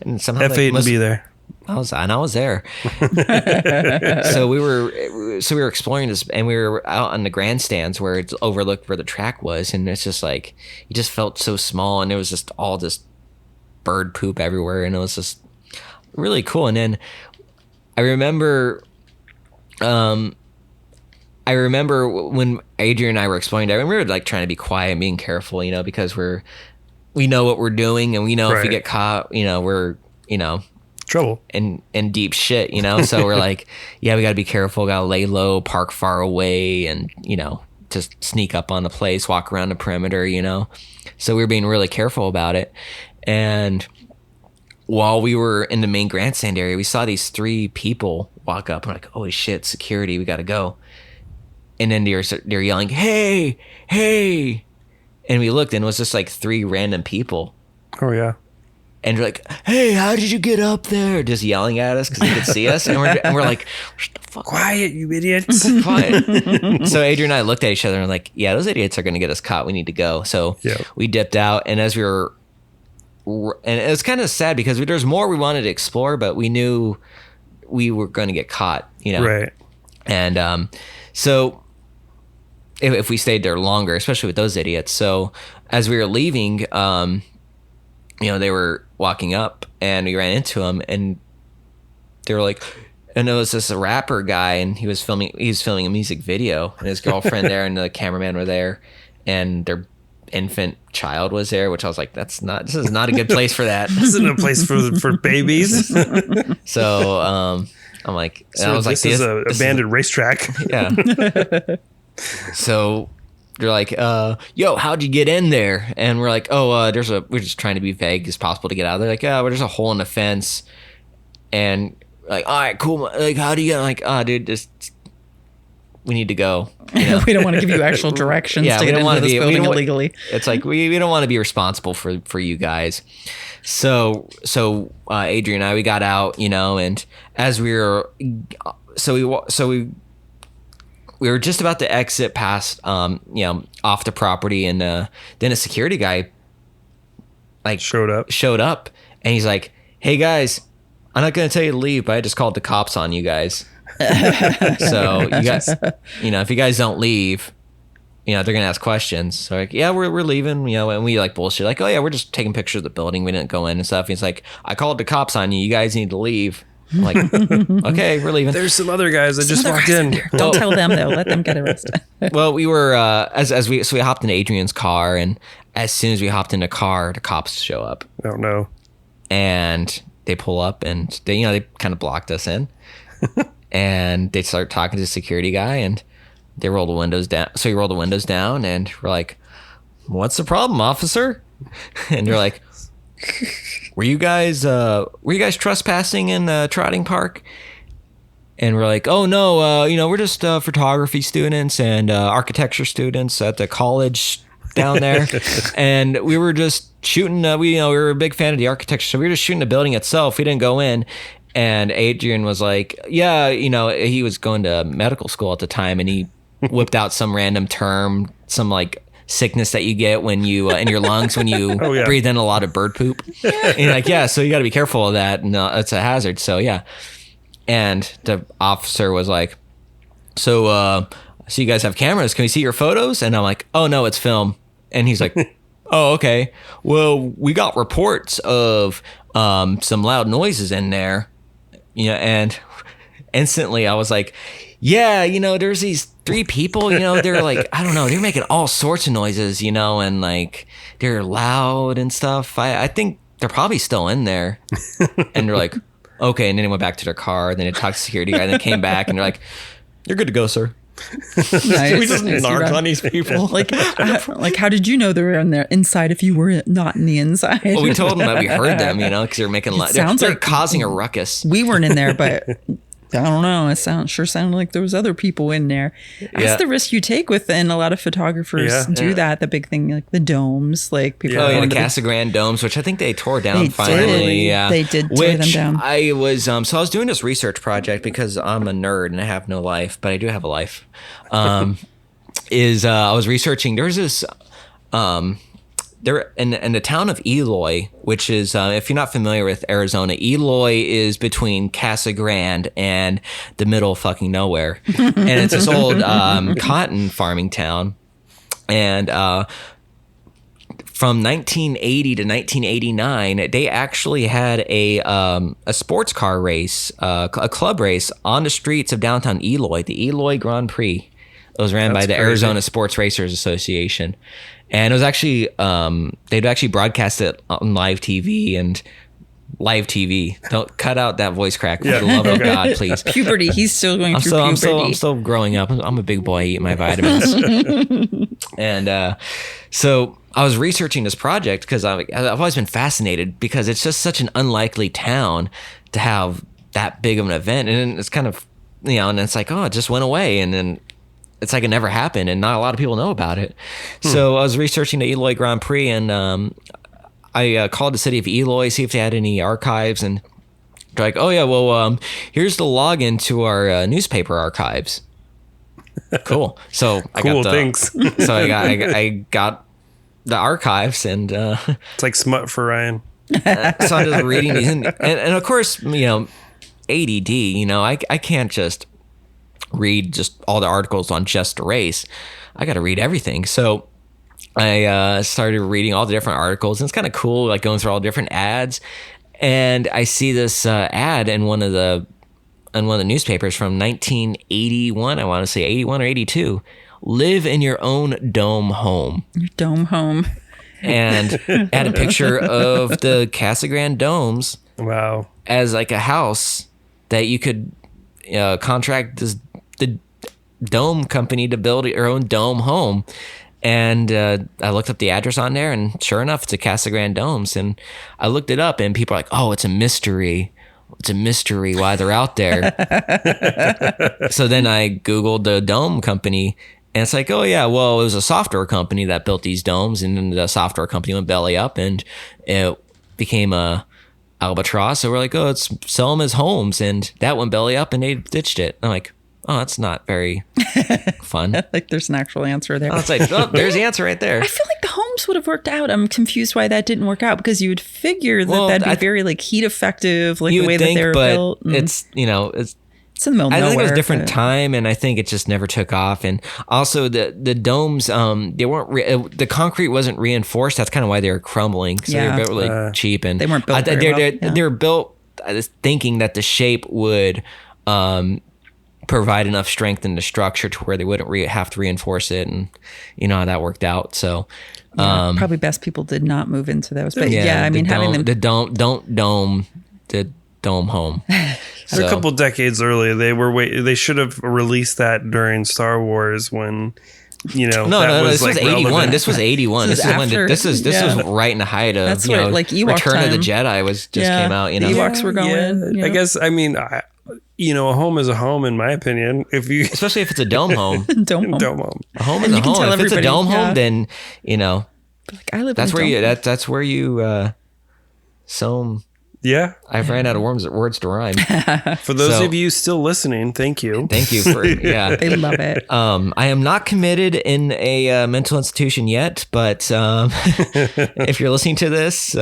And somehow F8 and be there. I was there. So we were exploring this, and we were out on the grandstands where it's overlooked where the track was, and it's just like you just felt so small, and it was just all this bird poop everywhere, and it was just really cool. And then I remember when Adrian and I were exploring that, we were like trying to be quiet and being careful, you know, because we know what we're doing, and we know if we get caught, you know, we're, you know, trouble in deep shit, you know. So we're like, yeah, we got to be careful, got to lay low, park far away, and, you know, just sneak up on the place, walk around the perimeter, you know. So we were being really careful about it. And while we were in the main grandstand area, we saw these 3 people walk up. We're like, holy shit, security, we got to go. And then they're yelling, hey, hey. And we looked, and it was just like 3 random people. Oh, yeah. And they're like, hey, how did you get up there? Just yelling at us because they could see us. And we're like, shut the fuck Quiet, you idiots. Quiet. So Adrian and I looked at each other and like, yeah, those idiots are going to get us caught. We need to go. So we dipped out. And as we were, and it was kind of sad because there's more we wanted to explore, but we knew we were going to get caught, you know? Right. And so if we stayed there longer, especially with those idiots. So as we were leaving, you know, they were walking up, and we ran into them, and they were like, and it was this rapper guy, and he was filming a music video, and his girlfriend there and the cameraman were there, and their infant child was there, which I was like, this is not a good place for that. This isn't a place for babies. So I'm like, so I was this like, is an abandoned racetrack. Yeah. So they're like, yo, how'd you get in there? And we're like, we're just trying to be vague as possible to get out. They're like, there's a hole in the fence. And like, all right, cool. Like, how do you get? I'm like, dude, we need to go. You know? We don't want to give you actual directions to get into this building illegally. It's like, we don't want to be responsible for you guys. So Adrian and I, we got out, you know, and as we were, we were just about to exit past, you know, off the property, and then a security guy like showed up, and he's like, "Hey guys, I'm not gonna tell you to leave, but I just called the cops on you guys. So you guys, you know, if you guys don't leave, you know, they're gonna ask questions." So like, yeah, we're leaving, you know, and we like bullshit, like, oh yeah, we're just taking pictures of the building, we didn't go in and stuff. And he's like, I called the cops on you. You guys need to leave. I'm like, okay, we're leaving. There's some other guys that just walked in. Don't tell them though. Let them get arrested. Well, we were we hopped in Adrian's car, and as soon as we hopped in the car, the cops show up. Oh no! And they pull up, and they kind of blocked us in, and they start talking to the security guy, and they roll the windows down. So we roll the windows down, and we're like, "What's the problem, officer?" And they're like, Were you guys trespassing in Trotting Park? And we're like, oh no, we're just photography students and architecture students at the college down there, and we were just shooting. We were a big fan of the architecture, so we were just shooting the building itself. We didn't go in. And Adrian was like, yeah, he was going to medical school at the time, and he whipped out some random term, some like sickness that you get when you in your lungs when you breathe in a lot of bird poop. And you're like, yeah, so you got to be careful of that, and it's a hazard. So yeah. And the officer was like, so you guys have cameras, can we see your photos? And I'm like, oh no, it's film. And he's like, oh, okay, well, we got reports of some loud noises in there. and instantly I was like, yeah, there's these 3 people, they're like, I don't know, they're making all sorts of noises, and like they're loud and stuff. I think they're probably still in there. And they're like, okay. And then they went back to their car. And then they talked to the security guy. And then came back and they're like, you're good to go, sir. Nice. We just narc on these people. Like how did you know they were in there inside if you were not in the inside? Well, we told them that we heard them, because they're making they're like causing a ruckus. We weren't in there, but I don't know. It sounded like there was other people in there. That's the risk you take with, and a lot of photographers do that. The big thing, like the domes, like people. Oh, the Casa Grande domes, which I think they tore down finally. Yeah, they did tear them down. I was so I was doing this research project because I'm a nerd and I have no life, but I do have a life. I was researching. There's this. There in the town of Eloy, which is, if you're not familiar with Arizona, Eloy is between Casa Grande and the middle of fucking nowhere. And it's this old cotton farming town. And from 1980 to 1989, they actually had a sports car race, a club race on the streets of downtown Eloy, the Eloy Grand Prix. It was ran by the crazy Arizona Sports Racers Association. And it was actually, they'd actually broadcast it on live TV and live TV. Don't cut out that voice crack for the love of God, please. Puberty. He's still going through puberty. I'm still growing up. I'm a big boy. I eat my vitamins. And so I was researching this project because I've always been fascinated because it's just such an unlikely town to have that big of an event. And it's kind of, and it's like, oh, it just went away. And then it's like it never happened, and not a lot of people know about it. So I was researching the Eloy Grand Prix, and I called the city of Eloy, see if they had any archives, and they're like, oh yeah, well, here's the login to our newspaper archives. Cool. So I got thanks. So I got the archives, and it's like smut for Ryan. So I'm just reading these, and of course, ADD, I can't just read just all the articles on just a race. I got to read everything. So I started reading all the different articles, and it's kind of cool, like going through all the different ads. And I see this ad in one of the newspapers from 1981. I want to say 81 or 82. Live in your own dome home. Your dome home. And had a picture of the Casa Grande domes. Wow. As like a house that you could contract the dome company to build your own dome home. And I looked up the address on there, and sure enough, it's a Casa Grande Domes. And I looked it up, and people are like, oh, it's a mystery. It's a mystery why they're out there. So then I Googled the dome company, and it's like, oh, yeah, well, it was a software company that built these domes, and then the software company went belly up, and it became a albatross. So we're like, oh, let's sell them as homes. And that went belly up, and they ditched it. I'm like, oh, that's not very fun. Like there's an actual answer there. I was like, oh, there's the answer right there. I feel like the homes would have worked out. I'm confused why that didn't work out, because you would figure that that'd be very like heat effective, like the way that they were built. It's, it's in the middle of nowhere. I think it was a different time, and I think it just never took off. And also the domes, they weren't the concrete wasn't reinforced. That's kind of why they were crumbling. So they were built really cheap, and they weren't built they were built thinking that the shape would provide enough strength in the structure to where they wouldn't have to reinforce it, and you know how that worked out. So probably best people did not move into those, but having them the dome home. So a couple decades early, they should have released that during Star Wars when this was 81. This was 81. This was right in the height of Ewok Return time. of the Jedi just came out. The Ewoks were going. I guess a home is a home, in my opinion. Especially if it's a dome home. Dome home. A home is a home. If it's a dome home, then like, I live. That's where you sow. Yeah, I've ran out of words to rhyme. For those of you still listening, thank you. Thank you for I love it. I am not committed in a mental institution yet, but if you're listening to this,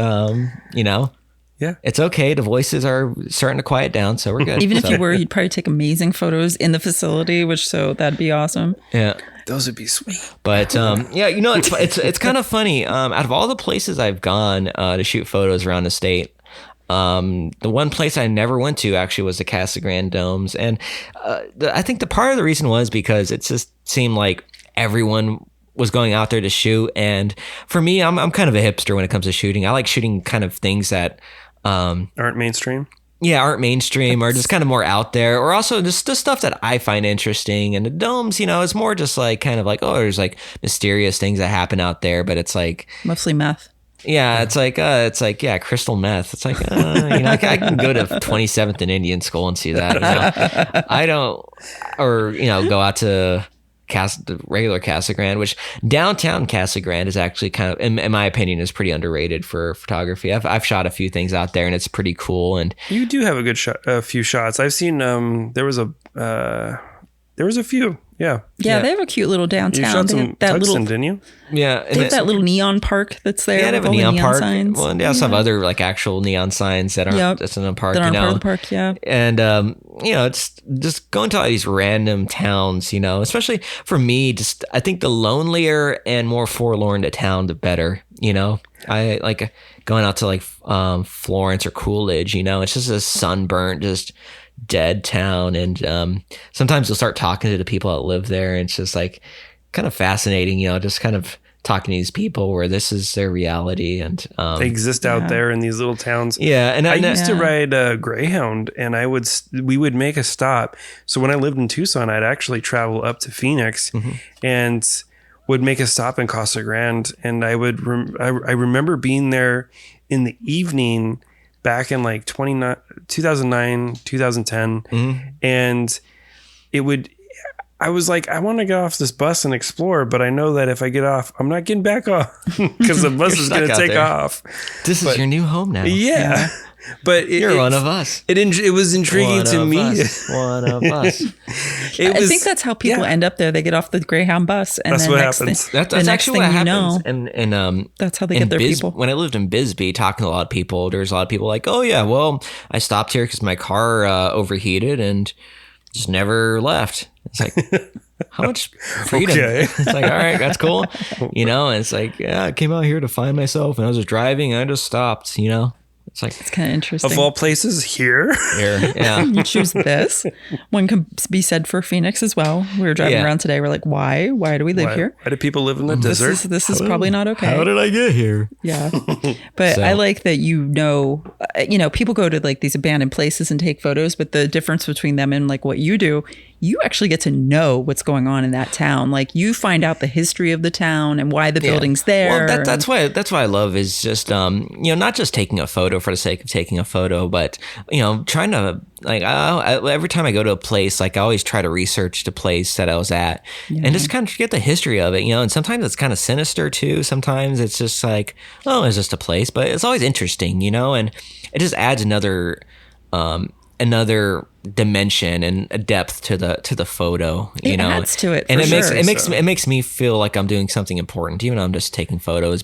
it's okay. The voices are starting to quiet down, so we're good. Even if you were, you'd probably take amazing photos in the facility, that'd be awesome. Yeah. Those would be sweet. But it's kind of funny. Out of all the places I've gone to shoot photos around the state, The one place I never went to actually was the Casa Grande Domes. And I think the part of the reason was because it just seemed like everyone was going out there to shoot. And for me, I'm kind of a hipster when it comes to shooting. I like shooting kind of things that aren't mainstream. Yeah, aren't mainstream or just kind of more out there, or also just the stuff that I find interesting. And the domes, it's more just like kind of like, oh, there's like mysterious things that happen out there, but it's like mostly meth. Yeah, it's like yeah, crystal meth. It's like I can go to 27th and Indian School and see that. I don't, or go out to the regular Casa Grande, which downtown Casa Grande is actually kind of, in my opinion, is pretty underrated for photography. I've shot a few things out there, and it's pretty cool. And you do have a few shots. I've seen there was a few. Yeah, they have a cute little downtown. You shot some Tucson, didn't you? Yeah, they have that little neon park that's there. Yeah, they have a all neon park. Signs. Well, they also have other like actual neon signs that aren't that's in a park. That aren't part of the park. Yeah, and it's just going to all these random towns. Especially for me, just I think the lonelier and more forlorn the town, the better. I like going out to like Florence or Coolidge. It's just a sunburnt, just dead town, and sometimes you'll start talking to the people that live there, and it's just like kind of fascinating, just kind of talking to these people where this is their reality, and they exist out there in these little towns. And I used to ride a Greyhound, and we would make a stop. So when I lived in Tucson, I'd actually travel up to Phoenix and would make a stop in Casa Grande, and I would I remember being there in the evening back in like 2009, 2010. And I was like, I want to get off this bus and explore, but I know that if I get off, I'm not getting back off because the bus is going to take off. This is your new home now. Yeah. But you're one of us. It was intriguing to me. One of us. I think that's how people end up there. They get off the Greyhound bus, and that's then what next happens. Thing, that's actually what happens. And that's how they get their people. When I lived in Bisbee, talking to a lot of people, there's a lot of people like, oh yeah, well, I stopped here because my car overheated and just never left. It's like, how much freedom? Okay. It's like, all right, that's cool. And it's like, yeah, I came out here to find myself, and I was just driving, and I just stopped. It's kind of interesting. Of all places, here. Yeah. You choose this. One can be said for Phoenix as well. We were driving around today. We're like, why? Why do we live here? Why do people live in the desert? This is probably not okay. How did I get here? Yeah. But I like that people go to like these abandoned places and take photos, but the difference between them and like what you do, you actually get to know what's going on in that town. Like you find out the history of the town and why the building's there. Well, that's why I love is just not just taking a photo for the sake of taking a photo, but trying to like every time I go to a place, like I always try to research the place that I was at and just kind of get the history of it. And sometimes it's kind of sinister too. Sometimes it's just like, oh, it's just a place, but it's always interesting, and it just adds another dimension and a depth to the photo. It adds to it, and it makes me feel like I'm doing something important, even though I'm just taking photos.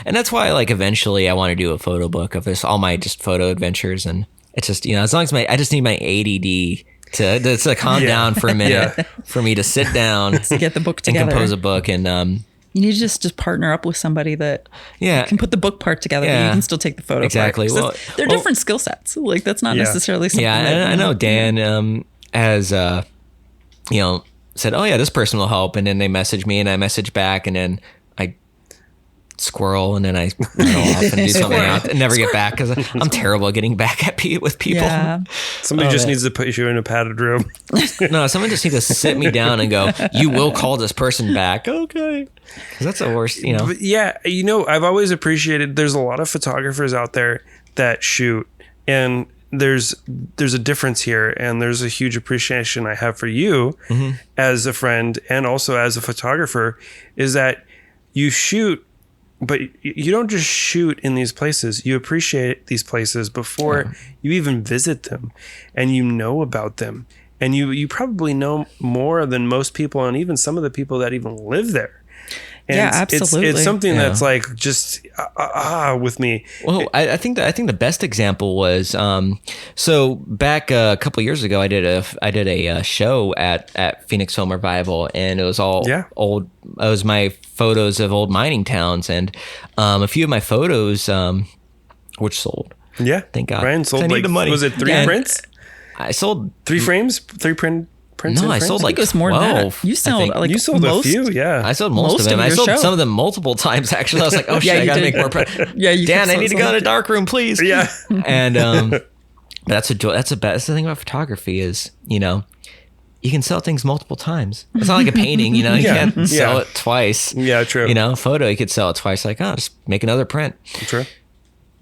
And that's why like eventually I want to do a photo book of this, all my just photo adventures, and it's just as long as I just need my ADD to calm down for a minute for me to sit down to get the book together and compose a book. And you need to just partner up with somebody that can put the book part together, but you can still take the photo exactly. part. They're different skill sets. Like that's not necessarily something. Yeah, and I know Dan has said, oh yeah, this person will help, and then they message me and I message back, and then I squirrel, and then I run off and do something else and never get back because I'm terrible at getting back at with people. Yeah. Somebody just needs to put you in a padded room. No, someone just needs to sit me down and go, you will call this person back. Okay. Because that's the worst, But yeah, I've always appreciated, there's a lot of photographers out there that shoot, and there's a difference here, and there's a huge appreciation I have for you as a friend and also as a photographer, is that you shoot, but you don't just shoot in these places. You appreciate these places before you even visit them, and you know about them, and you probably know more than most people, and even some of the people that even live there. And absolutely. It's something that's like just with me. Well, I think the best example was so back a couple years ago, I did a show at Phoenix Film Revival, and it was all old. It was my photos of old mining towns, and a few of my photos, which sold. Yeah. Thank God. Ryan sold I need like, the money. was it 3 prints? I sold 3 frames? 3 prints? No, I sold I like think it was more than 12. that. You sold like You sold most, a few, yeah. I sold most of them. I your sold show. some of them multiple times, actually. I was like, oh, shit, Yeah, I you got to did. make more prints. Yeah, you Dan, I kept need to go in a dark room, please. Yeah. And that's the best thing about photography is, you know, you can sell things multiple times. It's not like a painting, you know, you Yeah. can't sell it twice. Yeah, true. You know, photo, you could sell it twice. Like, oh, just make another print. True.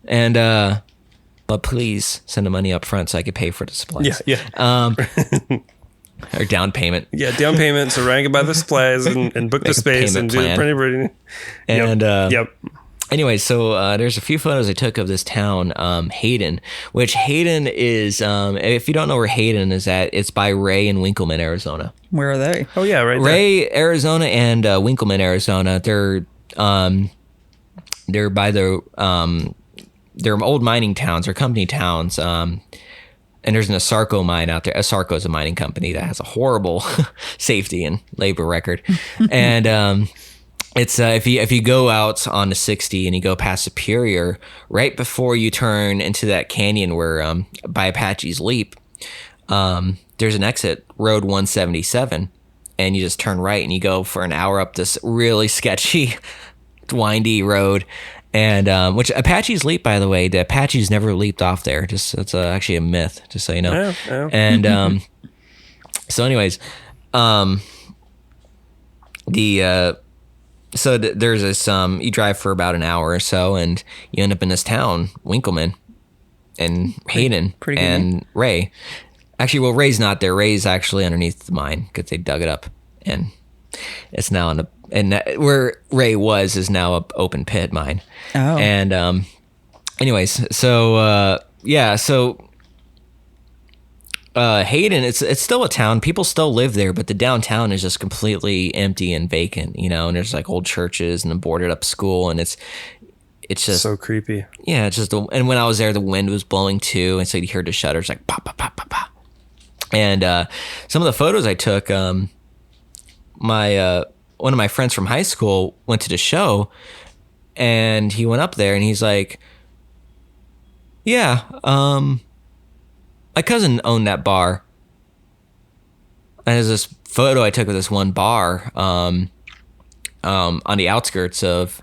And, but please send the money up front so I could pay for the supplies. Yeah. Or down payment. Yeah, down payment. So Ryan can buy the supplies and book the Make a space and payment do the plan. printing. And, Yep. Anyway, so there's a few photos I took of this town, Hayden, which Hayden is, if you don't know where Hayden is at, it's by Ray and Winkleman, Arizona. Where are they? Oh yeah, right there. Ray, Arizona, and Winkleman, Arizona. They're by they're old mining towns or company towns. And there's an Asarco mine out there. Asarco is a mining company that has a horrible safety and labor record. And it's if you go out on the 60 and you go past Superior, right before you turn into that canyon where by Apache's Leap, there's an exit, Road 177, and you just turn right and you go for an hour up this really sketchy, windy road. And which Apache's Leap, by the way, the Apaches never leaped off there. Just it's actually a myth, just so you know. Yeah. And so, anyways, there's this you drive for about an hour or so, and you end up in this town, Winkleman, and Hayden, pretty good and name. Ray. Actually, well, Ray's not there. Ray's actually underneath the mine because they dug it up, and it's now in where Ray was is now a open pit mine. Oh. And anyways, so Hayden, it's still a town. People still live there, but the downtown is just completely empty and vacant, you know, and there's like old churches and a boarded up school, and it's just So creepy. yeah, it's just and when I was there, the wind was blowing too, and so you heard the shutters like pop, pop, pop, pop, pop. And some of the photos I took, one of my friends from high school went to the show, and he went up there and he's like, yeah, my cousin owned that bar. And there's this photo I took of this one bar on the outskirts of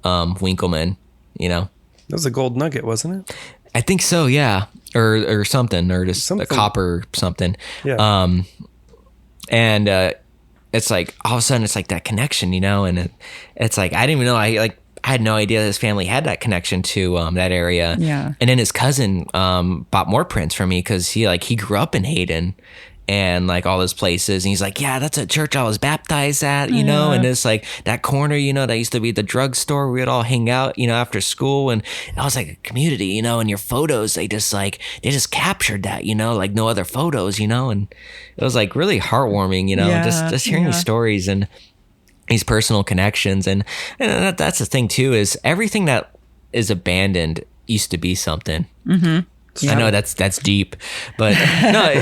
Winkleman, you know. That was a gold nugget, wasn't it? I think so, yeah. Or something, or just Something. a copper something. Yeah. And it's like all of a sudden it's like that connection, you know, and it's like I didn't even know I had no idea his family had that connection to that area. Yeah. And then his cousin bought more prints from me because he grew up in Hayden and like all those places, and he's like, yeah, that's a church I was baptized at, you know, and it's like that corner, you know, that used to be the drugstore. We would all hang out, you know, after school, and it was like a community, you know, and your photos, they just captured that, you know, like no other photos, you know, and it was like really heartwarming, you know, Yeah, just hearing these stories and these personal connections. And that's the thing too, is everything that is abandoned used to be something. Mm-hmm. I know that's deep, but no,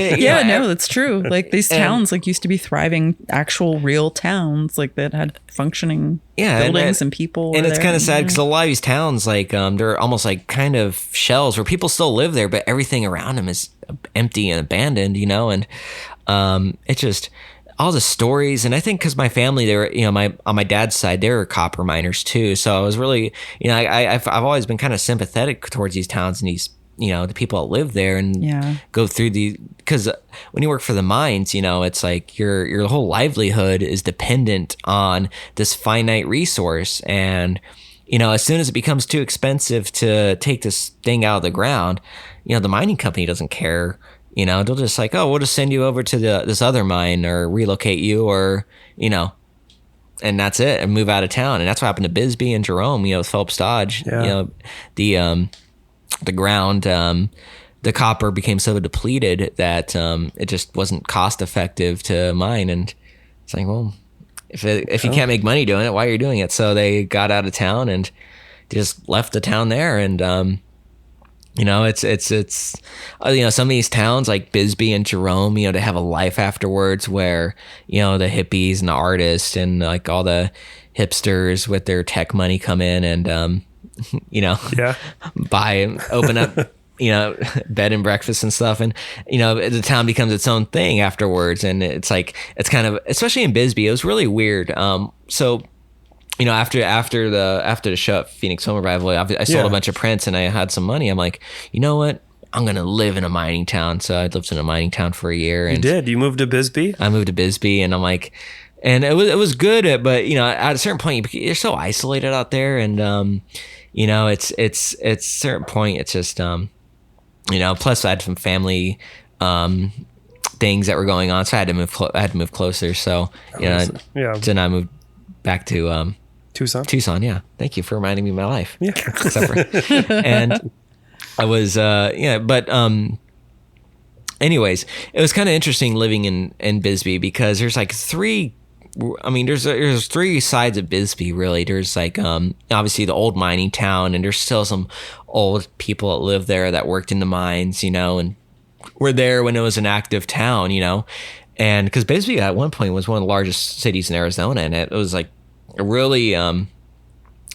No, that's true. Like these towns like used to be thriving, actual real towns like that had functioning buildings and people. And it's kind of sad Mm-hmm. because a lot of these towns, like they're almost like kind of shells where people still live there, but everything around them is empty and abandoned, you know. And it's just all the stories. And I think because my family, they were, you know, on my dad's side, they were copper miners too. So I was really, you know, I've always been kind of sympathetic towards these towns and these, you know, the people that live there and go through because when you work for the mines, you know, it's like your whole livelihood is dependent on this finite resource. And, you know, as soon as it becomes too expensive to take this thing out of the ground, you know, the mining company doesn't care, you know, they'll just like, oh, we'll just send you over to this other mine or relocate you or, you know, and that's it, and move out of town. And that's what happened to Bisbee and Jerome, you know, with Phelps Dodge, you know, the ground, the copper became so depleted that it just wasn't cost effective to mine. And it's like, well, if you can't make money doing it, why are you doing it? So they got out of town and just left the town there. And you know, it's you know, some of these towns like Bisbee and Jerome, you know, they have a life afterwards where, you know, the hippies and the artists and like all the hipsters with their tech money come in and open up, bed and breakfast and stuff. And, the town becomes its own thing afterwards. And it's like, it's kind of, especially in Bisbee, it was really weird. So, after the show at Phoenix Film Revival, I sold a bunch of prints and I had some money. I'm like, you know what? I'm going to live in a mining town. So I lived in a mining town for a year. And you did? You moved to Bisbee? I moved to Bisbee, and I'm like, and it was good, but at a certain point you're so isolated out there, and it's a certain point it's just plus I had some family things that were going on, so I had to move closer. So then I moved back to Tucson. Yeah, thank you for reminding me of my life. Yeah. And I was anyways, it was kind of interesting living in Bisbee, because there's like there's three sides of Bisbee, really. There's like obviously the old mining town, and there's still some old people that live there that worked in the mines, and were there when it was an active town, and because Bisbee at one point was one of the largest cities in Arizona, and it was like a really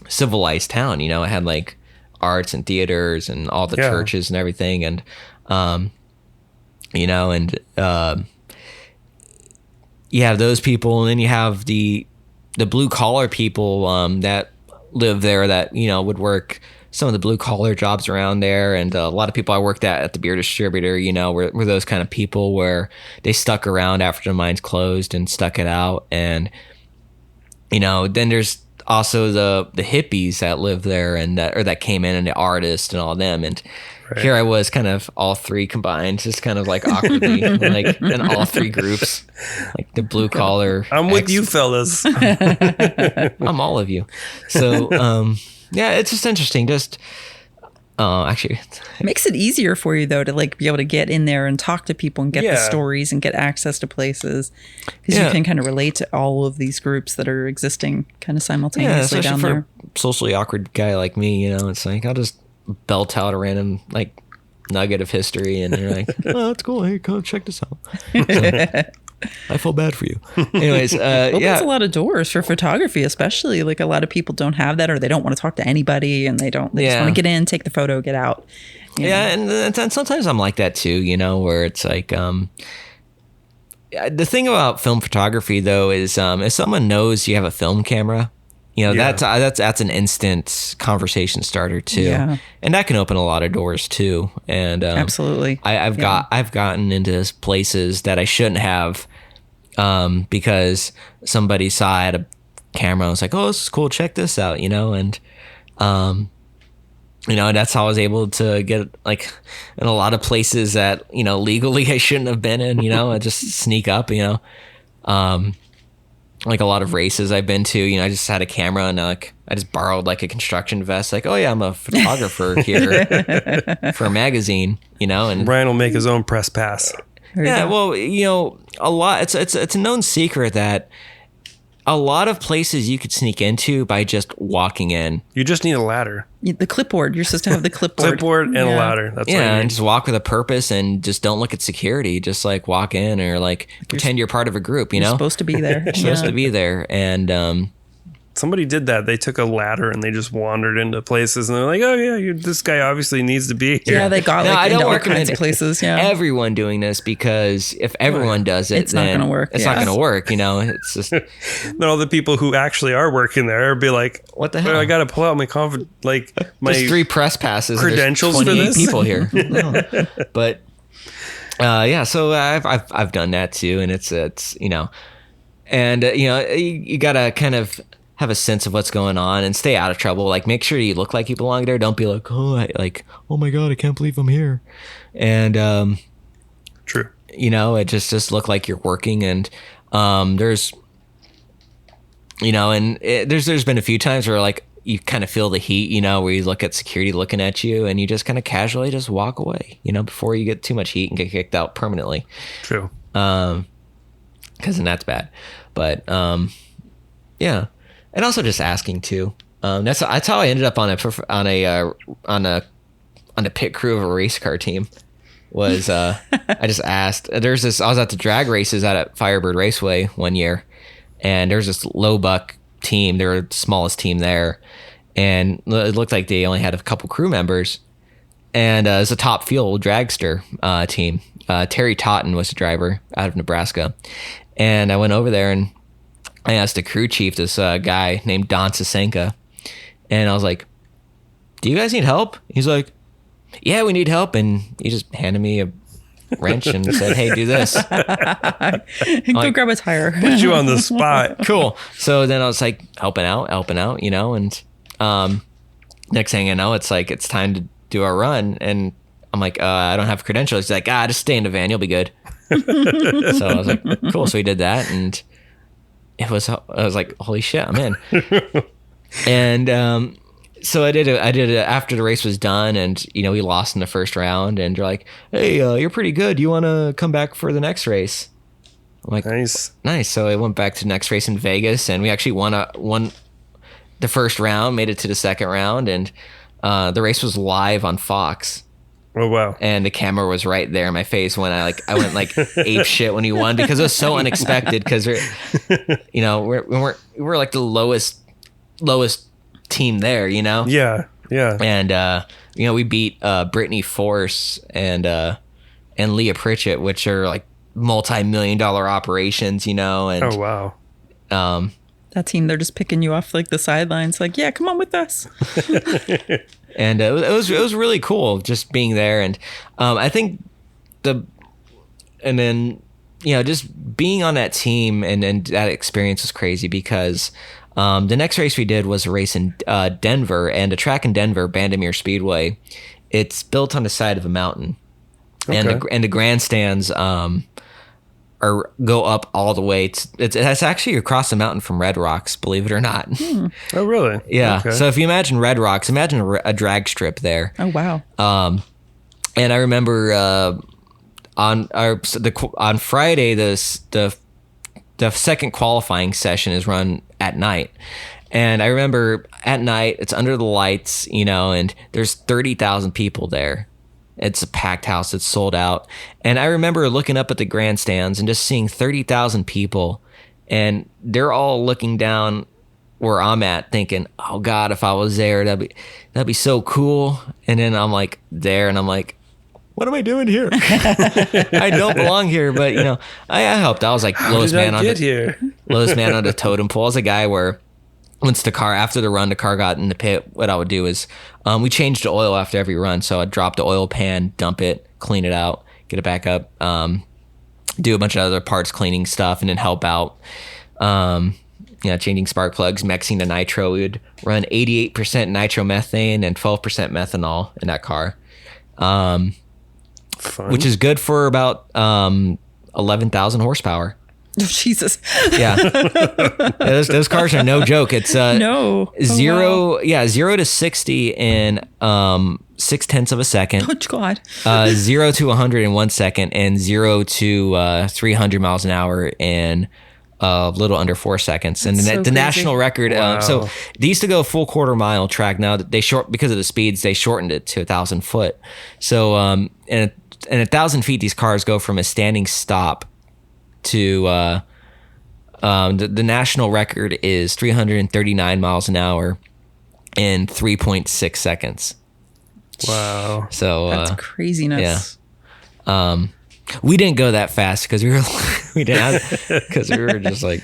civilized town. It had like arts and theaters and all the churches and everything, and you have those people, and then you have the blue collar people that live there that would work some of the blue collar jobs around there, and a lot of people I worked at the beer distributor were those kind of people where they stuck around after the mines closed and stuck it out. And then there's also the hippies that live there and that came in, and the artists and all of them. And here I was, kind of all three combined, just kind of like awkwardly, like in all three groups, like the blue collar. I'm with you, fellas. I'm all of you. So it's just interesting. Just actually, it makes it easier for you though to like be able to get in there and talk to people and get the stories and get access to places, because you can kind of relate to all of these groups that are existing kind of simultaneously down there. For a socially awkward guy like me, it's like I'll just belt out a random like nugget of history, and they're like, "Oh, that's cool. Hey, come check this out." So, I feel bad for you. Anyways, opens a lot of doors for photography, especially like a lot of people don't have that, or they don't want to talk to anybody, and they just want to get in, take the photo, get out. And sometimes I'm like that too, where it's like the thing about film photography though is if someone knows you have a film camera, that's an instant conversation starter too, and that can open a lot of doors too. And absolutely, I've gotten into places that I shouldn't have, because somebody saw I had a camera. I was like, "Oh, this is cool. Check this out," and that's how I was able to get like in a lot of places that legally I shouldn't have been in. I just sneak up. Like a lot of races I've been to, I just had a camera, and I just borrowed like a construction vest. Like, oh yeah, I'm a photographer here for a magazine, and Ryan will make his own press pass. Well, a lot. It's a known secret that a lot of places you could sneak into by just walking in. You just need a ladder. The clipboard. You're supposed to have the clipboard. And a ladder. That's and just walk with a purpose, and just don't look at security. Just like walk in, or like pretend you're part of a group. You're supposed to be there. You're supposed to be there, and somebody did that. They took a ladder and they just wandered into places, and they're like, "Oh yeah, this guy obviously needs to be here." Yeah, they got I don't all recommend kinds of places. Yeah, everyone doing this, because if everyone does it, it's not going to work. It's not going to work. It's just then all the people who actually are working there be like, "What the hell? I got to pull out my There's 3 press passes, credentials for this. People here." But so I've done that too, and it's and you gotta kind of have a sense of what's going on and stay out of trouble. Like, make sure you look like you belong there. Don't be like, oh my God, I can't believe I'm here. And true. It just look like you're working. And there's been a few times where like you kind of feel the heat, where you look at security looking at you, and you just kind of casually just walk away, before you get too much heat and get kicked out permanently. True. Because then that's bad. But yeah. And also just asking too. That's how I ended up on a pit crew of a race car team. Was I just asked? I was at the drag races out at Firebird Raceway one year, and there's this low buck team. They were the smallest team there, and it looked like they only had a couple crew members. And it was a top fuel dragster team. Terry Totten was the driver out of Nebraska. And I went over there and I asked the crew chief, this guy named Don Sasenka, and I was like, do you guys need help? He's like, yeah, we need help. And he just handed me a wrench and said, hey, do this. Go grab a tire. Put you on the spot. Cool. So then I was like helping out, and next thing I know, it's like, it's time to do our run. And I'm like, I don't have credentials. He's like, just stay in the van. You'll be good. So I was like, cool. So we did that. And I was like, holy shit, I'm in. And, so I did it after the race was done, and we lost in the first round, and they're like, hey, you're pretty good. You want to come back for the next race? I'm like, Nice. So I went back to the next race in Vegas, and we actually won the first round, made it to the second round, and the race was live on Fox. Oh wow! And the camera was right there in my face when I went like ape shit when he won, because it was so unexpected. Because we're like the lowest team there, Yeah. And we beat Brittany Force and Leah Pritchett, which are like multi-million-dollar operations, and Oh wow. That team, they're just picking you off like the sidelines, like, yeah, come on with us. And it was really cool just being there, and I think just being on that team and that experience was crazy, because the next race we did was a race in Denver, and a track in Denver, Bandimere Speedway. It's built on the side of a mountain, and the grandstands go up all the way. It's actually across the mountain from Red Rocks, believe it or not. Oh really? Yeah. Okay. So if you imagine Red Rocks, imagine a drag strip there. Oh wow. And I remember on Friday the second qualifying session is run at night. And I remember at night, it's under the lights, and there's 30,000 people there. It's a packed house. It's sold out. And I remember looking up at the grandstands and just seeing 30,000 people, and they're all looking down where I'm at thinking, oh God, if I was there, that'd be so cool. And then I'm like there, and I'm like, what am I doing here? I don't belong here, but I helped. I was like lowest man on the totem pole. I was a guy where once after the run, the car got in the pit, what I would do is we changed the oil after every run. So I'd drop the oil pan, dump it, clean it out, get it back up, do a bunch of other parts cleaning stuff, and then help out, changing spark plugs, mixing the nitro. We would run 88% nitromethane and 12% methanol in that car. Fun. Which is good for about 11,000 horsepower. Oh, Jesus. Yeah. Those cars are no joke. It's no. zero to 60 in 0.6 of a second. Oh God. 0 to 100 in 1 second, and 0 to 300 miles an hour in a little under 4 seconds. And the national record. Wow. So they used to go full quarter mile track. Now they because of the speeds, they shortened it to 1,000 foot. So and 1,000 feet, these cars go from a standing stop to the national record is 339 miles an hour in 3.6 seconds. Wow. So That's craziness. Yeah. We didn't go that fast because we were just like,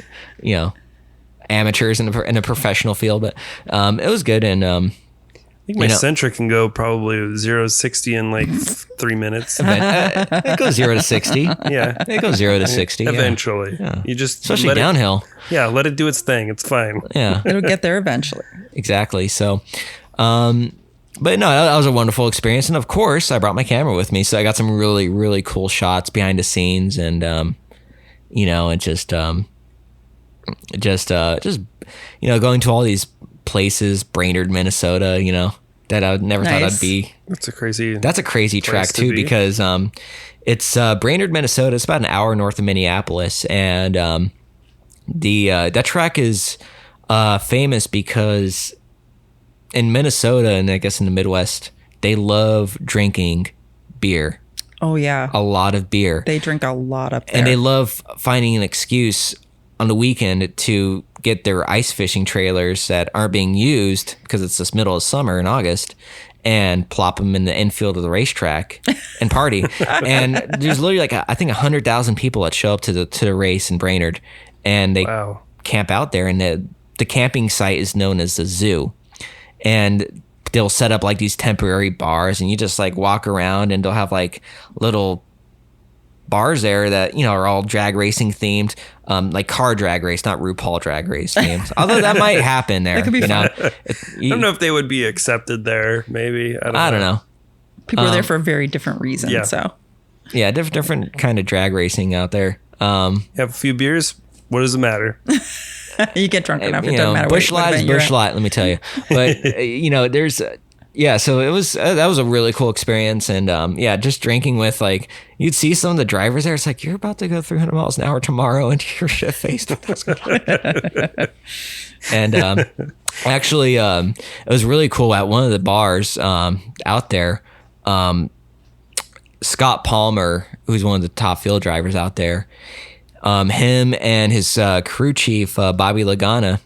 amateurs in a professional field, but it was good. And I think my Sentra can go probably 0 to 60 in like 3 minutes. It goes 0 to 60. Yeah. It goes 0 to 60. Eventually. Yeah. You just especially downhill. Let it do its thing. It's fine. Yeah. It'll get there eventually. Exactly. So, but no, that was a wonderful experience. And of course, I brought my camera with me. So I got some really, really cool shots behind the scenes, and, and just going to all these places, Brainerd, Minnesota, that I never thought I'd be. That's a crazy track too, because it's Brainerd, Minnesota. It's about an hour north of Minneapolis, and that track is famous because in Minnesota, and I guess in the Midwest, they love drinking beer. Oh yeah, a lot of beer. They drink a lot up there, and they love finding an excuse on the weekend to get their ice fishing trailers that aren't being used because it's this middle of summer in August and plop them in the infield of the racetrack and party. And there's literally like, I think 100,000 people that show up to the race in Brainerd, and they camp out there, and the camping site is known as the zoo. And they'll set up like these temporary bars, and you just like walk around, and they'll have like little bars there that, you know, are all drag racing themed, like car drag race, not RuPaul drag race themed. Although that might happen there. That could be fun. I don't know if they would be accepted there. Maybe I don't know. People are there for a very different reason. Yeah. So yeah, different kind of drag racing out there. You have a few beers. What does it matter? You get drunk enough. It doesn't matter. Bush Light is Bush Light. Let me tell you. But you know, there's. Yeah, so it was that was a really cool experience, and yeah, just drinking with, like, you'd see some of the drivers there. It's like, you're about to go 300 miles an hour tomorrow, and you're shit faced with this guy. And actually, it was really cool at one of the bars out there. Scott Palmer, who's one of the top field drivers out there, him and his crew chief Bobby Lagana.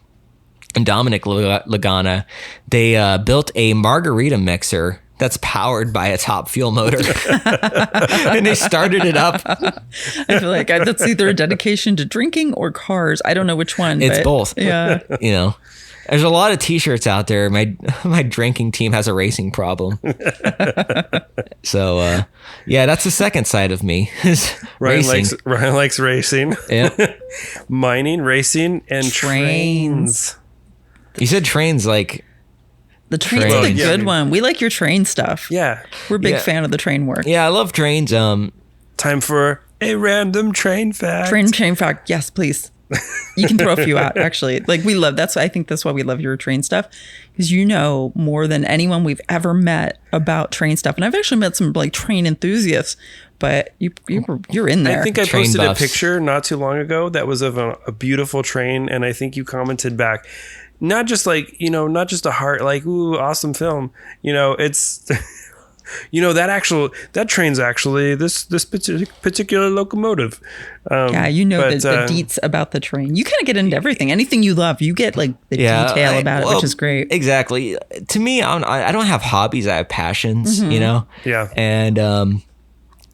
And Dominic Lagana, they built a margarita mixer that's powered by a top fuel motor. And they started it up. I feel like that's either a dedication to drinking or cars. I don't know which one. It's both. Yeah. You know, there's a lot of t-shirts out there. My drinking team has a racing problem. So, yeah, that's the second side of me. Is Ryan likes racing. Yeah. Mining, racing, and trains. You said trains, like the train's the good one. We like your train stuff. Yeah, we're a big fan of the train work. Yeah, I love trains. Time for a random train fact. Train fact. Yes, please. You can throw a few out. Actually, like we love. I think that's why we love your train stuff, because you know more than anyone we've ever met about train stuff. And I've actually met some like train enthusiasts. But you're in there. I think I posted a picture not too long ago that was of a beautiful train, and I think you commented back. Not just like, you know, not just a heart, like, ooh, awesome film. You know, it's, you know, that train's actually this particular locomotive. Yeah, you know, the deets about the train. You kind of get into everything. Anything you love, you get like the detail about it, which is great. Exactly. To me, I don't have hobbies. I have passions, you know? Yeah. And,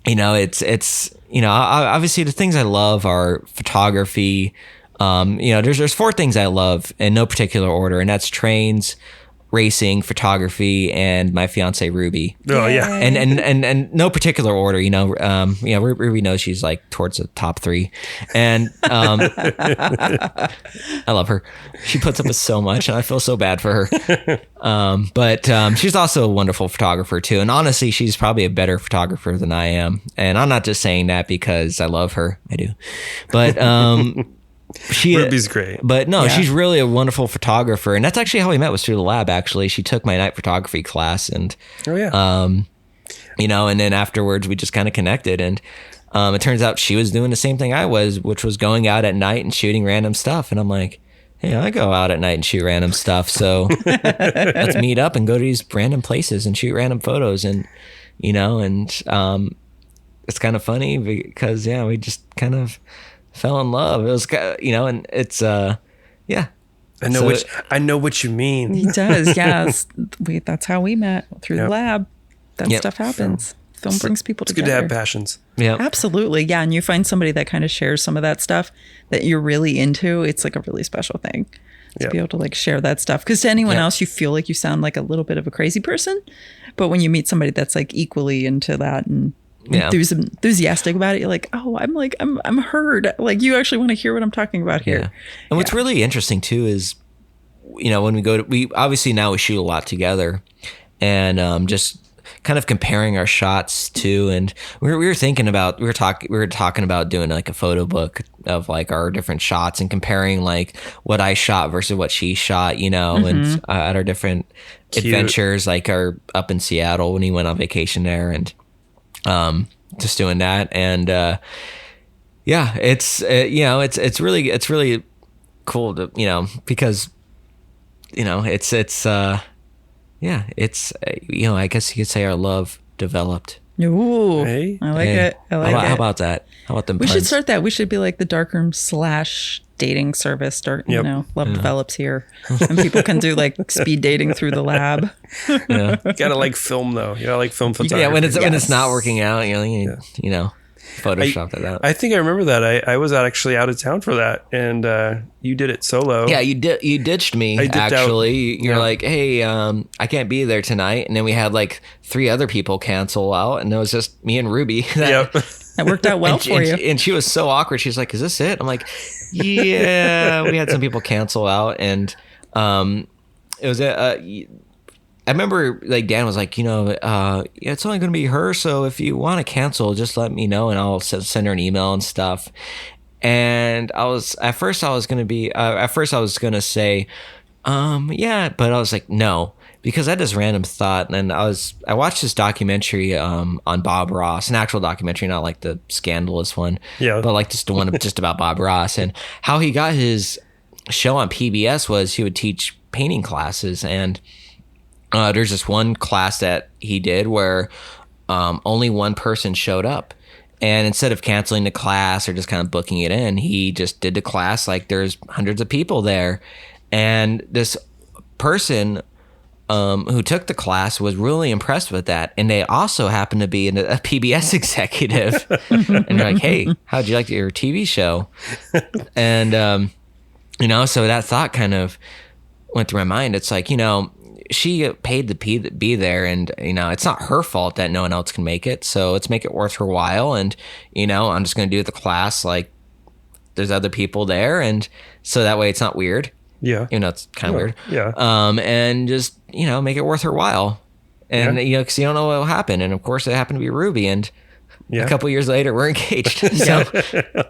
you know, it's, you know, obviously the things I love are photography. You know, there's four things I love in no particular order, and that's trains, racing, photography, and my fiance Ruby. Oh yeah, and no particular order. You know, Ruby knows she's like towards the top three, and I love her. She puts up with so much, and I feel so bad for her. But she's also a wonderful photographer too, and honestly, she's probably a better photographer than I am. And I'm not just saying that because I love her. I do, but Ruby's great, but no, she's really a wonderful photographer, and that's actually how we met, was through the lab. Actually, she took my night photography class, and you know, and then afterwards we just kind of connected, and it turns out she was doing the same thing I was, which was going out at night and shooting random stuff, and I'm like, hey, I go out at night and shoot random stuff, so let's meet up and go to these random places and shoot random photos, and you know, and it's kind of funny because we just kind of fell in love. It was, you know, and it's yeah. I know what you mean. He does, yes. That's how we met, through the lab. That stuff happens. Film brings people together. It's good to have passions. Yeah, absolutely. Yeah, and you find somebody that kind of shares some of that stuff that you're really into. It's like a really special thing to be able to like share that stuff. Because to anyone else, you feel like you sound like a little bit of a crazy person, but when you meet somebody that's like equally into that and enthusiastic about it, you're like, oh, I'm heard. Like, you actually want to hear what I'm talking about here. And what's really interesting too is, you know, when we obviously now we shoot a lot together, and just kind of comparing our shots too. And we were talking about doing like a photo book of like our different shots and comparing like what I shot versus what she shot, you know, and at our different adventures, like our up in Seattle when he went on vacation there, and just doing that. And it's you know, it's really cool to, you know, because, you know, it's you know, I guess you could say our love developed. Ooh, hey. I like it. How about that? How about them? We should start that. We should be like the darkroom / dating service love develops here, and people can do like speed dating through the lab. You gotta like film though. You gotta like film photography. Yeah, when it's not working out, you know, Photoshop that out. I think I remember that. I was actually out of town for that, and you did it solo. Yeah, you ditched me. Actually, you're like, hey, I can't be there tonight, and then we had like 3 other people cancel out, and it was just me and Ruby. That worked out well for you. And she was so awkward. She's like, "Is this it?" I'm like, "Yeah." We had some people cancel out, and it was I remember like Dan was like, it's only going to be her. So if you want to cancel, just let me know and I'll send her an email and stuff. And at first I was going to say, yeah, but I was like, no, because I had this random thought. And I watched this documentary on Bob Ross, an actual documentary, not like the scandalous one, but like just the one just about Bob Ross, and how he got his show on PBS was he would teach painting classes. And there's this one class that he did where only one person showed up. And instead of canceling the class or just kind of booking it in, he just did the class like there's hundreds of people there. And this person who took the class was really impressed with that. And they also happened to be a PBS executive. And they're like, hey, how'd you like your TV show? And, so that thought kind of went through my mind. It's like, she paid to be there, and it's not her fault that no one else can make it, so let's make it worth her while. And I'm just going to do the class like there's other people there, and so that way it's not weird. It's kind of weird. And just make it worth her while. And because you don't know what will happen. And of course it happened to be Ruby, and a couple years later we're engaged. So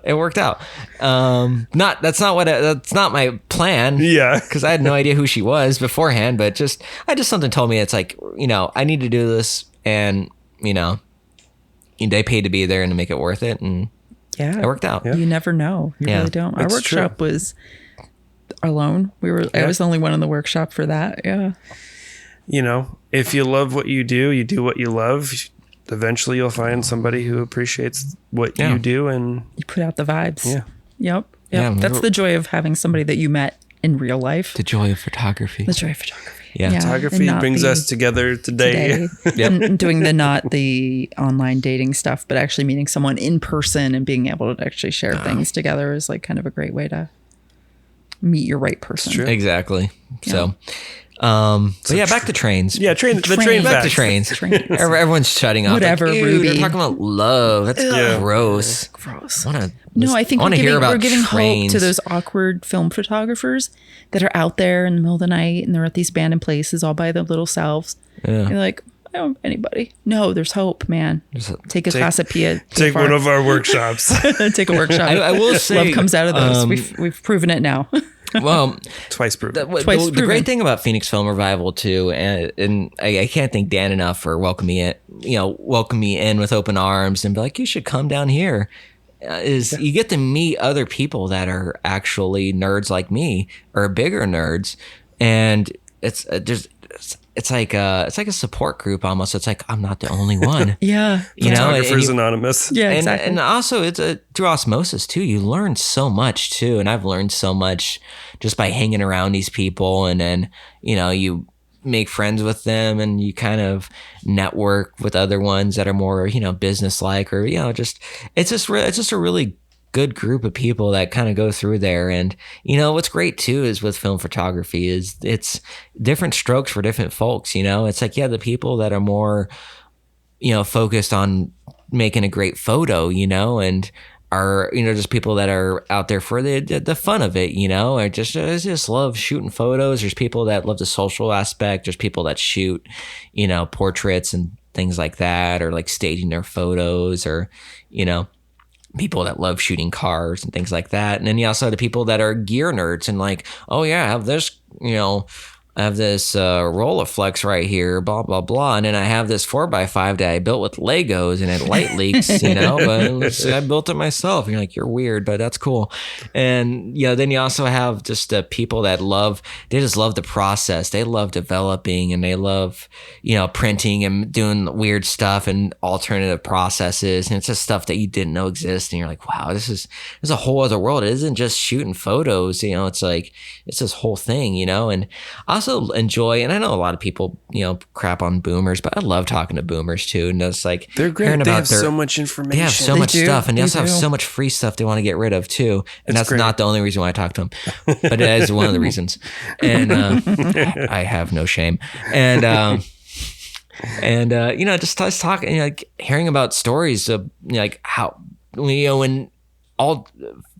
it worked out. That's not my plan. Because I had no idea who she was beforehand, but something told me it's like, I need to do this, and they paid to be there and to make it worth it, and it worked out. You never know. You really don't. Our workshop was alone. I was the only one in the workshop for that. If you love what you do what you love. Eventually you'll find somebody who appreciates what you do, and you put out the vibes. Yep. That's the joy of having somebody that you met in real life. The joy of photography. Photography brings us together today. And doing not the online dating stuff, but actually meeting someone in person and being able to actually share things together is like kind of a great way to meet your right person. Exactly. So back to trains. Back to trains. Everyone's shutting up. Whatever, like, Ruby. They're talking about love. That's gross. Gross. I think we're giving hope to those awkward film photographers that are out there in the middle of the night, and they're at these abandoned places all by their little selves. You're like, I don't have anybody. No, there's hope, man. Take a class at Pia. Take one of our workshops. Take a workshop. I will say, love comes out of those. We've proven it now. Well, twice proven. The great thing about Phoenix Film Revival too, and I can't thank Dan enough for welcome me in with open arms and be like, you should come down here. You get to meet other people that are actually nerds like me, or bigger nerds, and it's like a support group almost. It's like I'm not the only one. Photographers Anonymous. Exactly. And also it's through osmosis too. You learn so much too, and I've learned so much just by hanging around these people, and then you make friends with them, and you kind of network with other ones that are more business like, or it's just a really good group of people that kind of go through there. And what's great too is with film photography is it's different strokes for different folks. It's like the people that are more focused on making a great photo, and are just people that are out there for the fun of it, or just love shooting photos. There's people that love the social aspect. There's people that shoot portraits and things like that, or like staging their photos, or people that love shooting cars and things like that. And then you also have the people that are gear nerds and like, oh yeah, I have this, I have this Rolleiflex right here, blah, blah, blah. And then I have this 4x5 that I built with Legos and it light leaks, but I built it myself. And you're like, you're weird, but that's cool. And, then you also have just the people that they just love the process. They love developing and they love, printing and doing weird stuff and alternative processes. And it's just stuff that you didn't know existed. And you're like, wow, this is a whole other world. It isn't just shooting photos, it's like, it's this whole thing, and I also enjoy, and I know a lot of people, crap on boomers, but I love talking to boomers too. And it's like, they're great. They have so much information. They have so much stuff, and they also have so much free stuff they want to get rid of too. And that's not the only reason why I talk to them, but it is one of the reasons. And I have no shame. And just talking, like hearing about stories of like how, when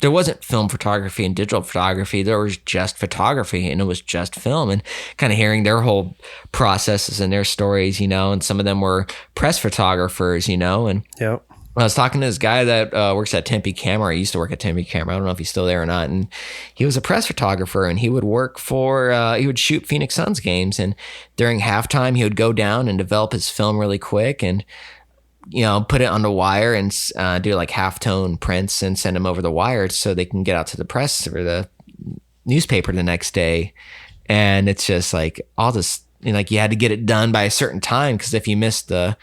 there wasn't film photography and digital photography, there was just photography and it was just film, and kind of hearing their whole processes and their stories, and some of them were press photographers, and yep. I was talking to this guy that works at Tempe Camera. He used to work at Tempe Camera. I don't know if he's still there or not. And he was a press photographer, and he would work he would shoot Phoenix Suns games. And during halftime, he would go down and develop his film really quick and, put it on the wire and do like halftone prints and send them over the wire so they can get out to the press or the newspaper the next day. And it's just like all this, like you had to get it done by a certain time, because if you missed the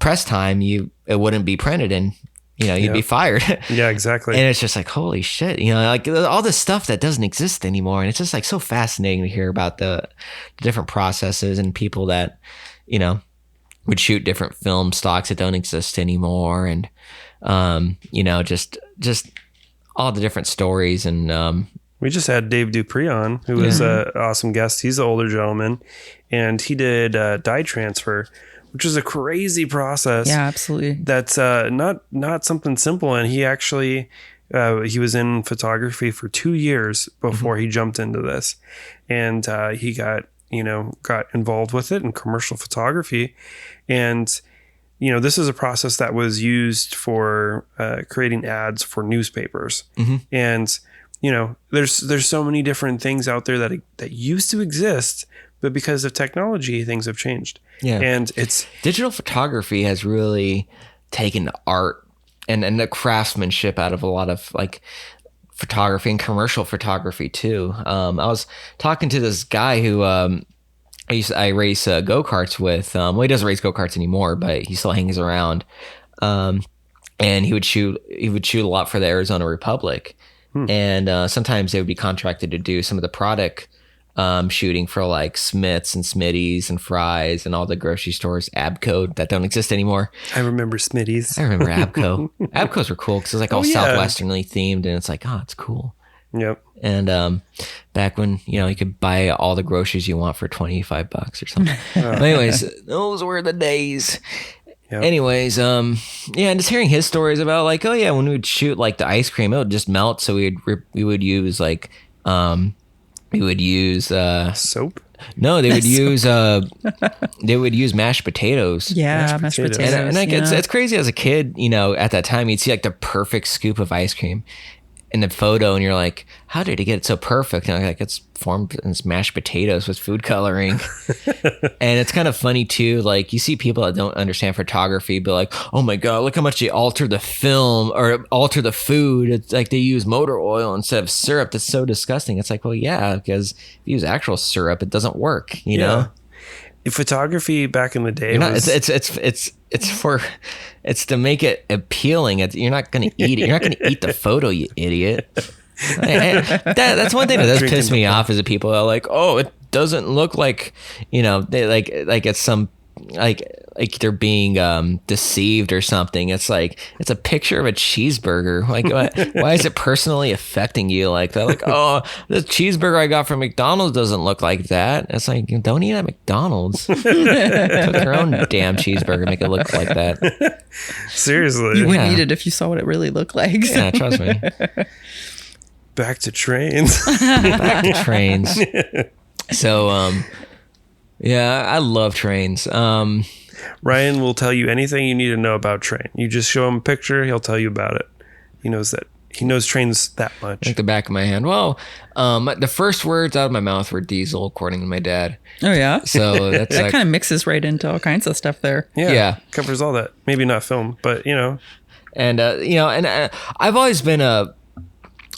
press time, it wouldn't be printed and you'd be fired. Yeah, exactly. And it's just like, holy shit, like all this stuff that doesn't exist anymore. And it's just like so fascinating to hear about the different processes and people that would shoot different film stocks that don't exist anymore, and just all the different stories. And we just had Dave Dupree on, who was an awesome guest. He's an older gentleman, and he did dye transfer, which is a crazy process. Yeah, absolutely. That's not something simple. And he actually he was in photography for 2 years before he jumped into this, and he got involved with it in commercial photography. And this is a process that was used for creating ads for newspapers. And there's so many different things out there that used to exist, but because of technology, things have changed. Yeah. And it's digital photography has really taken the art and the craftsmanship out of a lot of like photography and commercial photography too. I was talking to this guy who I race go-karts with. He doesn't race go-karts anymore, but he still hangs around. And he would shoot a lot for the Arizona Republic. And sometimes they would be contracted to do some of the product shooting for like Smiths and Smitty's and Fry's and all the grocery stores, Abco, that don't exist anymore. I remember Smitty's. I remember Abco. Abcos were cool because it's like all Southwesternly themed, and it's like, oh, it's cool. Yep. And back when you could buy all the groceries you want for $25 or something. But anyways, those were the days. Yep. Anyways, and just hearing his stories about like, oh yeah, when we would shoot like the ice cream, it would just melt. So we would use like soap. No, they would use mashed potatoes. Yeah, mashed potatoes. And like, it's crazy as a kid, at that time you'd see like the perfect scoop of ice cream in the photo, and you're like, how did he get it so perfect? And like, it's formed in mashed potatoes with food coloring. And it's kind of funny too, like you see people that don't understand photography be like, oh my god, look how much they alter the film or alter the food. It's like they use motor oil instead of syrup. That's so disgusting. It's like, well, yeah, because if you use actual syrup, it doesn't work, you know? Photography back in the day was... It's to make it appealing. You're not going to eat it. You're not going to eat the photo, you idiot. That's one thing that does piss me off is that people are like, oh, it doesn't look like, they like it's some like they're being deceived or something. It's like, it's a picture of a cheeseburger. Like, why is it personally affecting you like that? Like, oh, the cheeseburger I got from McDonald's doesn't look like that. It's like, don't eat at McDonald's. Cook your own damn cheeseburger, make it look like that. Seriously. You wouldn't eat it if you saw what it really looked like. Yeah, trust me. Back to trains. Back to trains. So, yeah, I love trains. Ryan will tell you anything you need to know about train. You just show him a picture, he'll tell you about it. He knows that he knows trains that much. Like the back of my hand. Well, the first words out of my mouth were diesel, according to my dad. Oh yeah. So that's that like, kind of mixes right into all kinds of stuff there. Yeah. Covers all that. Maybe not film, but you know. And I've always been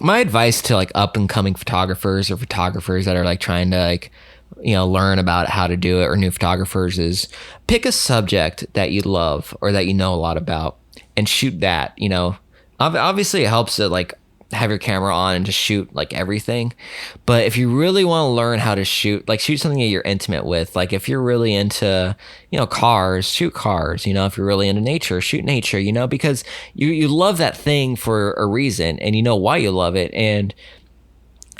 my advice to like up and coming photographers or photographers that are like trying to like, learn about how to do it, or new photographers, is pick a subject that you love or that you know a lot about and shoot that. Obviously it helps to like have your camera on and just shoot like everything. But if you really want to learn how to shoot something that you're intimate with. Like if you're really into, cars, shoot cars. If you're really into nature, shoot nature, because you love that thing for a reason and you know why you love it. And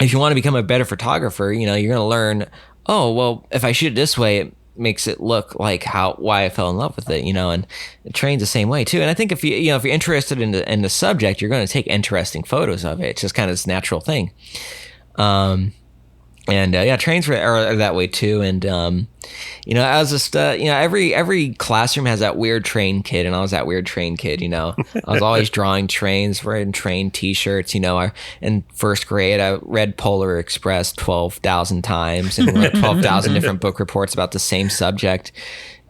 if you want to become a better photographer, you're going to learn, oh, well, if I shoot it this way, it makes it look like why I fell in love with it, and it trains the same way too. And I think if you're interested in the subject, you're going to take interesting photos of it. It's just kind of this natural thing. Trains are that way too. And I was just every classroom has that weird train kid, and I was that weird train kid. I was always drawing trains, wearing train T-shirts. In first grade, I read Polar Express 12,000 times and wrote 12,000 different book reports about the same subject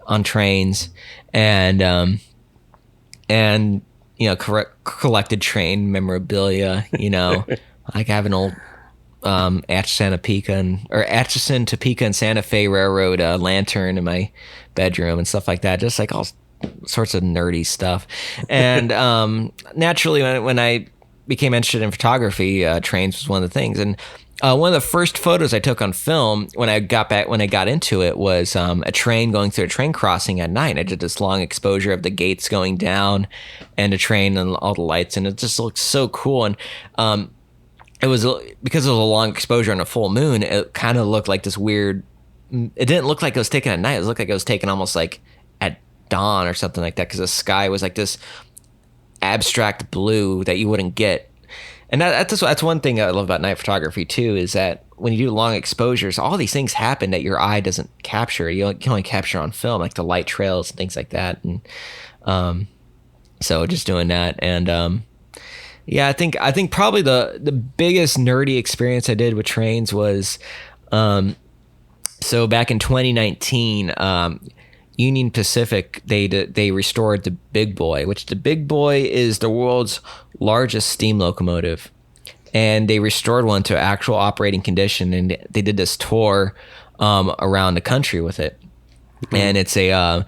on trains, and collected train memorabilia. Like I have an old Atchison, Topeka, and Santa Fe Railroad lantern in my bedroom and stuff like that. Just like all sorts of nerdy stuff. And naturally, when I became interested in photography, trains was one of the things. And one of the first photos I took on film when I got into it was a train going through a train crossing at night. I did this long exposure of the gates going down and a train and all the lights, and it just looked so cool. And it was, because it was a long exposure on a full moon, it kind of looked like this weird, it didn't look like it was taken at night. It looked like it was taken almost like at dawn or something like that, because the sky was like this abstract blue that you wouldn't get. And that's one thing I love about night photography too, is that when you do long exposures, all these things happen that your eye doesn't capture. You can only capture on film, like the light trails and things like that. And so just doing that. And I think probably the biggest nerdy experience I did with trains was, so back in 2019, Union Pacific, they restored the Big Boy, which the Big Boy is the world's largest steam locomotive. And they restored one to actual operating condition, and they did this tour around the country with it. Mm-hmm. And it's an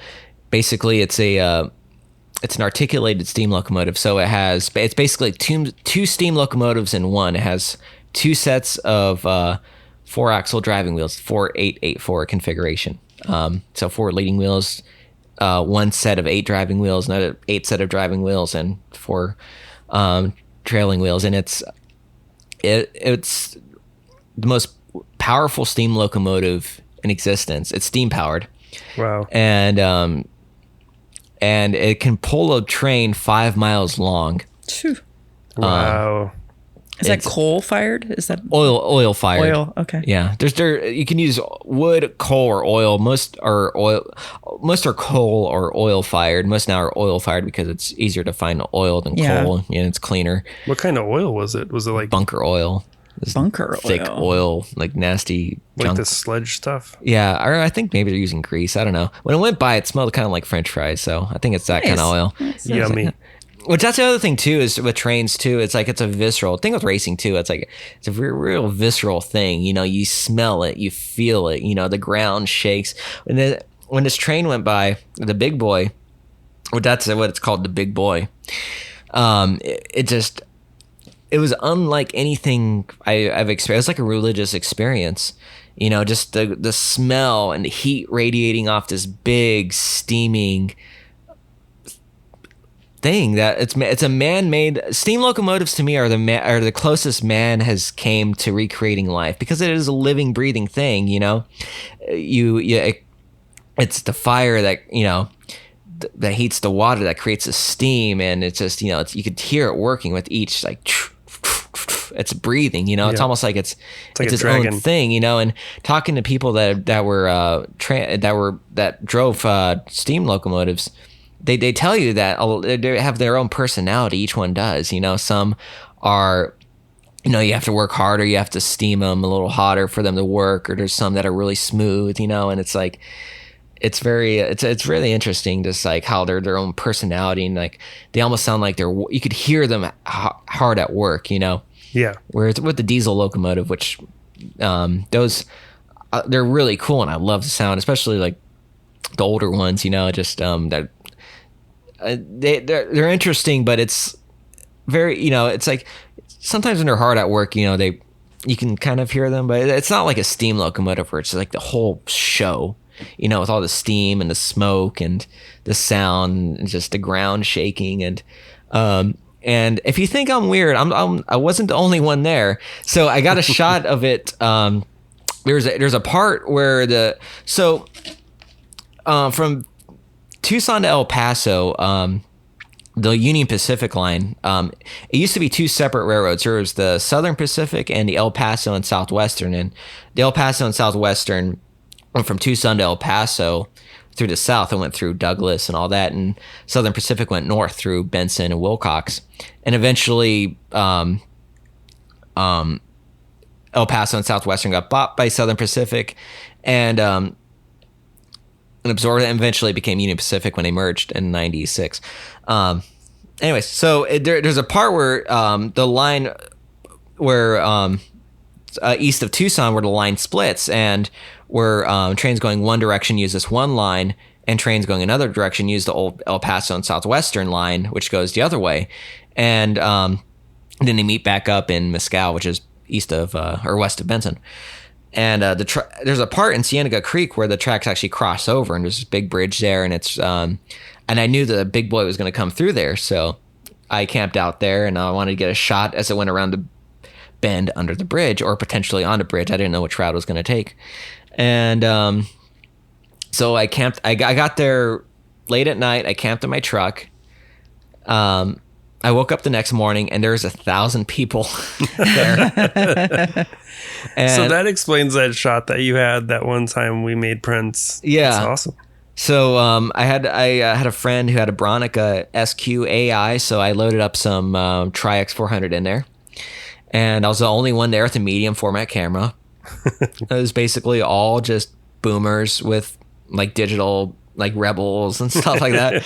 articulated steam locomotive. So it's basically two steam locomotives in one. It has two sets of 4-axle driving wheels, 4-8-8-4 configuration. So 4 leading wheels, one set of 8 driving wheels, another 8 set of driving wheels, and 4 trailing wheels. And it's the most powerful steam locomotive in existence. It's steam powered. Wow. And it can pull a train 5 miles long. Wow. Is that coal fired? Is that oil fired? Oil. Okay. Yeah. You can use wood, coal, or oil. Most are coal or oil fired. Most now are oil fired because it's easier to find oil than coal, and it's cleaner. What kind of oil was it? Was it like bunker oil? Thick oil, like nasty like junk. the sludge stuff? Yeah, or I think maybe they're using grease. I don't know. When it went by, it smelled kind of like French fries, so I think it's that kind of oil. Yummy. Which that's the other thing too, is with trains too. It's like it's a visceral thing with racing too. It's like it's a real visceral thing. You smell it, you feel it. The ground shakes. And then when this train went by, the Big Boy, that's what it's called, the Big Boy. It was unlike anything I've experienced. It was like a religious experience. Just the smell and the heat radiating off this big steaming thing. That it's a man-made. Steam locomotives to me are the closest man has came to recreating life, because it is a living, breathing thing. It's the fire that that heats the water that creates a steam, and it's just you could hear it working with each like. It's breathing, It's almost like it's like its dragon. own thing, And talking to people that drove steam locomotives, they tell you that they have their own personality. Each one does, Some are, you have to work harder, you have to steam them a little hotter for them to work, or there's some that are really smooth, and it's like, it's really interesting, just like how they're their own personality, and like they almost sound like you could hear them hard at work, Yeah. Whereas with the diesel locomotive, which those they're really cool, and I love the sound, especially like the older ones, just they're interesting, but it's very, it's like sometimes when they're hard at work, you can kind of hear them, but it's not like a steam locomotive where it's like the whole show, with all the steam and the smoke and the sound and just the ground shaking. And if you think I'm weird, I wasn't the only one there. So I got a shot of it. There's a part where from Tucson to El Paso, the Union Pacific line, it used to be two separate railroads. There was the Southern Pacific and the El Paso and Southwestern. And the El Paso and Southwestern went from Tucson to El Paso through the south and went through Douglas and all that. And Southern Pacific went north through Benson and Wilcox. And eventually El Paso and Southwestern got bought by Southern Pacific and absorbed it, and eventually became Union Pacific when they merged in 96. Anyways, so there's a part where the line where east of Tucson where the line splits, and where trains going one direction use this one line, and trains going another direction use the old El Paso and Southwestern line, which goes the other way. And then they meet back up in Mescal, which is east of or west of Benson. And there's a part in Cienega Creek where the tracks actually cross over, and there's this big bridge there, and it's and I knew the big boy was going to come through there, so I camped out there, and I wanted to get a shot as it went around the bend under the bridge, or potentially on the bridge. I didn't know which route it was going to take. And so I camped. I got there late at night. I camped in my truck. I woke up the next morning, and there was 1,000 people there. And so that explains that shot that you had that one time we made prints. Yeah, that's awesome. So I had a friend who had a Bronica SQ-AI, so I loaded up some Tri-X 400 in there, and I was the only one there with a medium format camera. It was basically all just boomers with like digital like Rebels and stuff like that.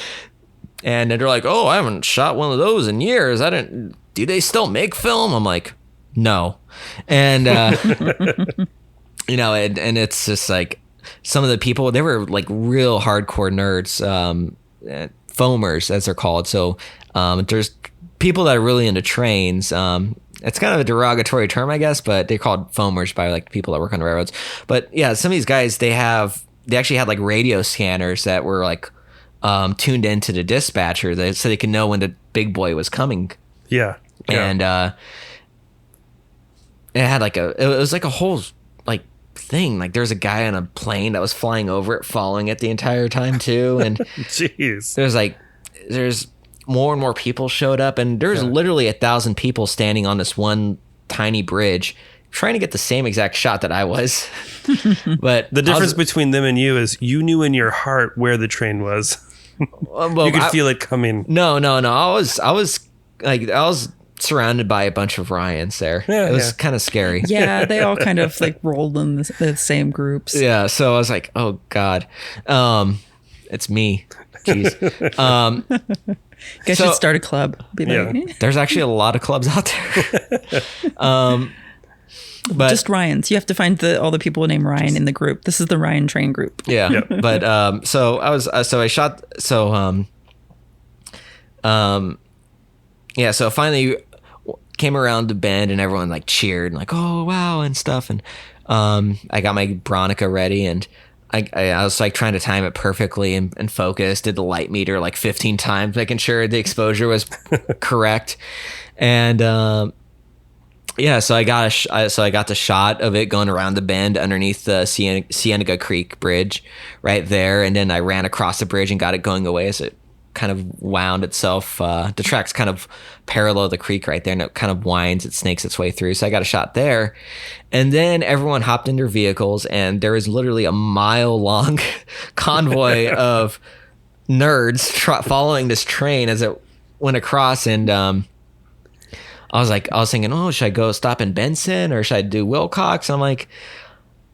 And they're like, "Oh, I haven't shot one of those in years. Do they still make film?" I'm like, "No." And and it's just like some of the people, they were like real hardcore nerds, foamers as they're called. So there's people that are really into trains. It's kind of a derogatory term, I guess, but they're called foamers by like people that work on the railroads. But yeah, some of these guys, they actually had like radio scanners that were like tuned into the dispatcher, so they could know when the big boy was coming. Yeah. And it had like it was like a whole like thing. Like there's a guy on a plane that was flying over it, following it the entire time too. And jeez, there's more and more people showed up, and there's literally 1,000 people standing on this one tiny bridge trying to get the same exact shot that I was. But the difference between them and you is you knew in your heart where the train was. Well, you could feel it coming. No. I was surrounded by a bunch of Ryans there. Yeah, it was kind of scary. Yeah, they all kind of like rolled in the same groups. Yeah, so I was like, oh God, it's me. Jeez. Guess you should start a club. There's actually a lot of clubs out there. But just Ryans. You have to find all the people named Ryan in the group. This is the Ryan train group. Yeah. Yep. But so I shot. So so finally came around the bend, and everyone like cheered and like, oh wow, and stuff. And I got my Bronica ready, and I was like trying to time it perfectly and focus, did the light meter like 15 times, making sure the exposure was correct. And so I got the shot of it going around the bend underneath the Cienega Creek bridge right there, and then I ran across the bridge and got it going away as it kind of wound itself. The tracks kind of parallel the creek right there, and it kind of winds, it snakes its way through. So I got a shot there, and then everyone hopped in their vehicles, and there was literally a mile-long convoy of nerds following this train as it went across. And I was thinking, oh, should I go stop in Benson or should I do Wilcox? I'm like,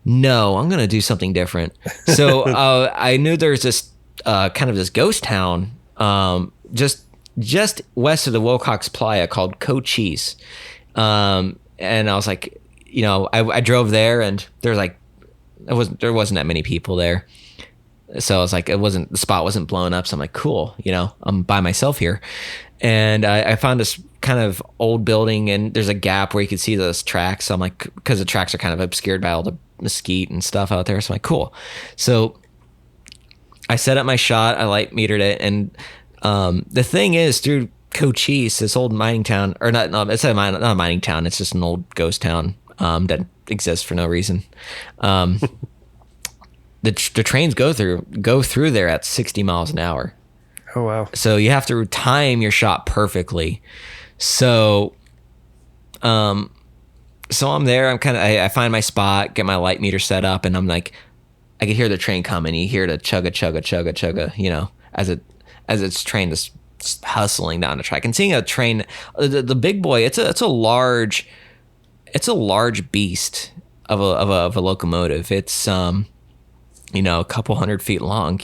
no, I'm gonna do something different. So I knew there's this kind of this ghost town just west of the Wilcox Playa called Cochise, and I was like, I drove there and there wasn't that many people there. So I was like, the spot wasn't blown up. So I'm like, cool, I'm by myself here. And I found this kind of old building and there's a gap where you can see those tracks. So I'm like, because the tracks are kind of obscured by all the mesquite and stuff out there. So I'm like, cool. So I set up my shot, I light metered it. And the thing is, through Cochise, this old mining town, or not a mining town, it's just an old ghost town that exists for no reason. The trains go through there at 60 miles an hour. Oh, wow. So you have to time your shot perfectly. So I'm there. I find my spot, get my light meter set up, and I'm like, I could hear the train coming. You hear the chugga, chugga, chugga, chugga, as it's train is hustling down the track. And seeing a train, the big boy, it's a large beast of a locomotive. It's a couple 100 feet long,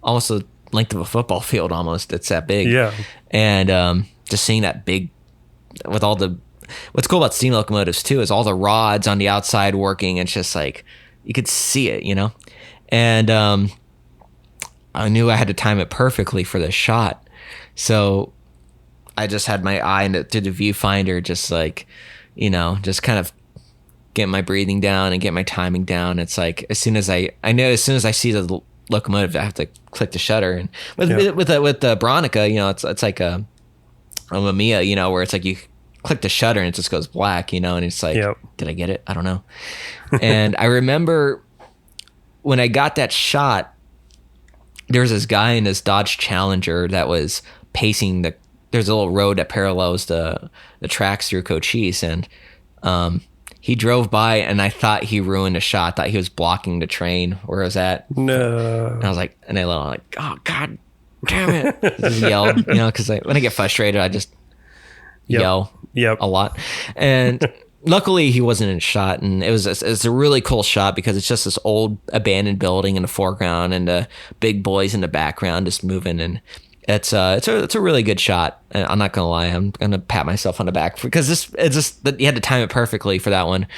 almost the length of a football field almost. It's that big. Yeah. And just seeing that big, with all the, what's cool about steam locomotives too is all the rods on the outside working. It's just like, you could see it, and I knew I had to time it perfectly for this shot. So I just had my eye through the viewfinder, just like, just kind of get my breathing down and get my timing down. It's like, as soon as I see the locomotive, I have to click the shutter. And with the Bronica, it's like a Mamiya, where it's like you click the shutter and it just goes black, and it's like, Did I get it? I don't know. And I remember when I got that shot, there was this guy in this Dodge Challenger that was pacing there's a little road that parallels the tracks through Cochise, and he drove by, and I thought he ruined a shot. Thought he was blocking the train where I was at. No. And I was like, oh God damn it! Just yelled, because when I get frustrated, I just yell a lot. And luckily, he wasn't in shot, and it's a really cool shot because it's just this old abandoned building in the foreground and the big boys in the background just moving, and it's a really good shot. And I'm not gonna lie, I'm gonna pat myself on the back because you had to time it perfectly for that one.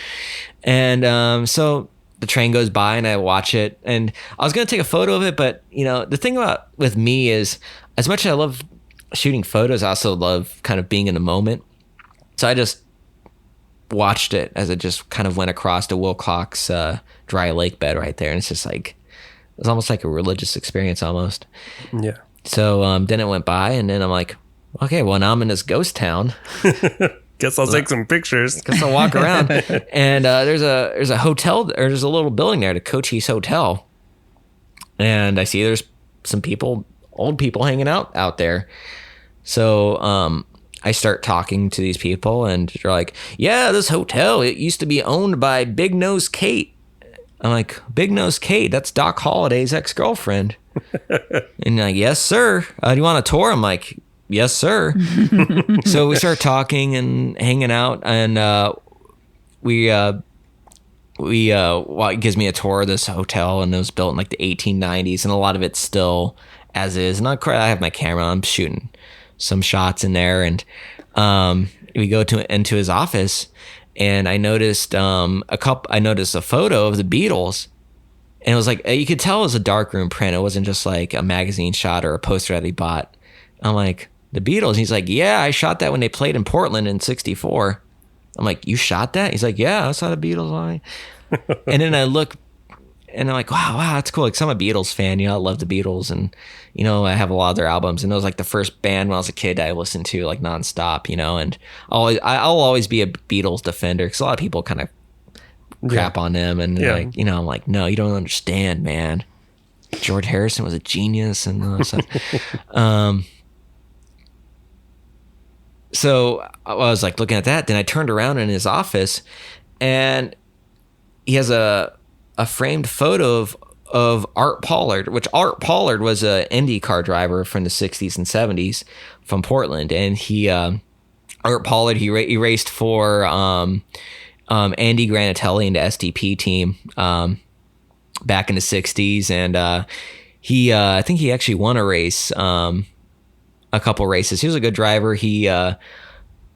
And so the train goes by and I watch it, and I was gonna take a photo of it, but the thing with me is, as much as I love shooting photos, I also love kind of being in the moment. So I just watched it as it just kind of went across the Wilcox dry lake bed right there, and it's just like, it was almost like a religious experience almost. Yeah. So then it went by, and then I'm like, okay, well, now I'm in this ghost town. Guess I'll take some pictures. Guess I'll walk around. And there's a hotel, or there's a little building there, the Cochise Hotel. And I see there's some people, old people hanging out there. So I start talking to these people, and they're like, yeah, this hotel, it used to be owned by Big Nose Kate. I'm like, Big Nose Kate? That's Doc Holliday's ex-girlfriend. And like, yes, sir. Do you want a tour? I'm like, yes, sir. So we start talking and hanging out, and it gives me a tour of this hotel, and it was built in like the 1890s, and a lot of it's still as is. And I have my camera, I'm shooting some shots in there, and we go into his office, and I noticed I noticed a photo of the Beatles. And it was like, you could tell it was a darkroom print. It wasn't just like a magazine shot or a poster that he bought. I'm like, the Beatles? And he's like, yeah, I shot that when they played in Portland in '64. I'm like, you shot that? He's like, yeah, I saw the Beatles on it. And then I look, and I'm like, wow, that's cool. Like, 'cause I'm a Beatles fan, I love the Beatles, and I have a lot of their albums. And it was like the first band when I was a kid I listened to like nonstop, and I'll always be a Beatles defender, because a lot of people kind of crap on them, and like, I'm like, no, you don't understand, man. George Harrison was a genius and all that stuff. So I was like looking at that, then I turned around in his office, and he has a framed photo of Art Pollard, which Art Pollard was a Indy car driver from the 60s and 70s from Portland, and he Art Pollard, he raced for Andy Granatelli in the SDP team back in the 60s, and I think he actually won a race, a couple races. He was a good driver. He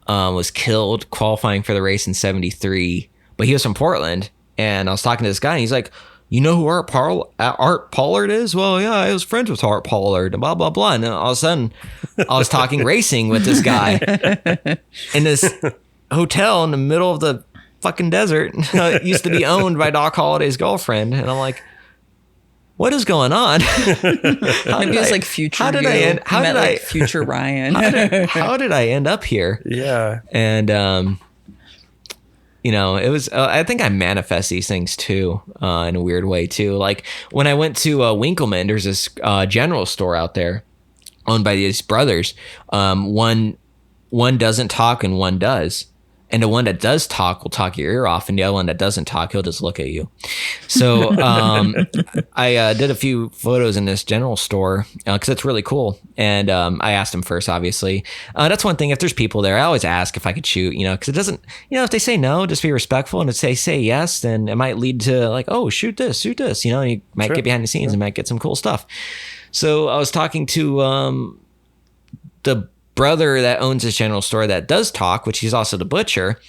was killed qualifying for the race in 73, but he was from Portland, and I was talking to this guy, and he's like, you know who Art Pollard is? Well, yeah, I was friends with Art Pollard, and blah, blah, blah. And then all of a sudden, I was talking racing with this guy in this hotel in the middle of the fucking desert. It used to be owned by Doc Holliday's girlfriend. And I'm like, what is going on? Maybe it was like future. Future Ryan? How did I end up here? Yeah. And, it was, I think I manifest these things too, in a weird way too. Like when I went to Winkleman, there's this general store out there owned by these brothers. One doesn't talk and one does. And the one that does talk will talk your ear off, and the other one that doesn't talk, he'll just look at you. So I did a few photos in this general store because it's really cool. And I asked him first, obviously. That's one thing. If there's people there, I always ask if I could shoot, because it doesn't, if they say no, just be respectful. And if they say yes, then it might lead to like, oh, shoot this. And you might get behind the scenes and might get some cool stuff. So I was talking to the brother that owns this general store that does talk, which he's also the butcher,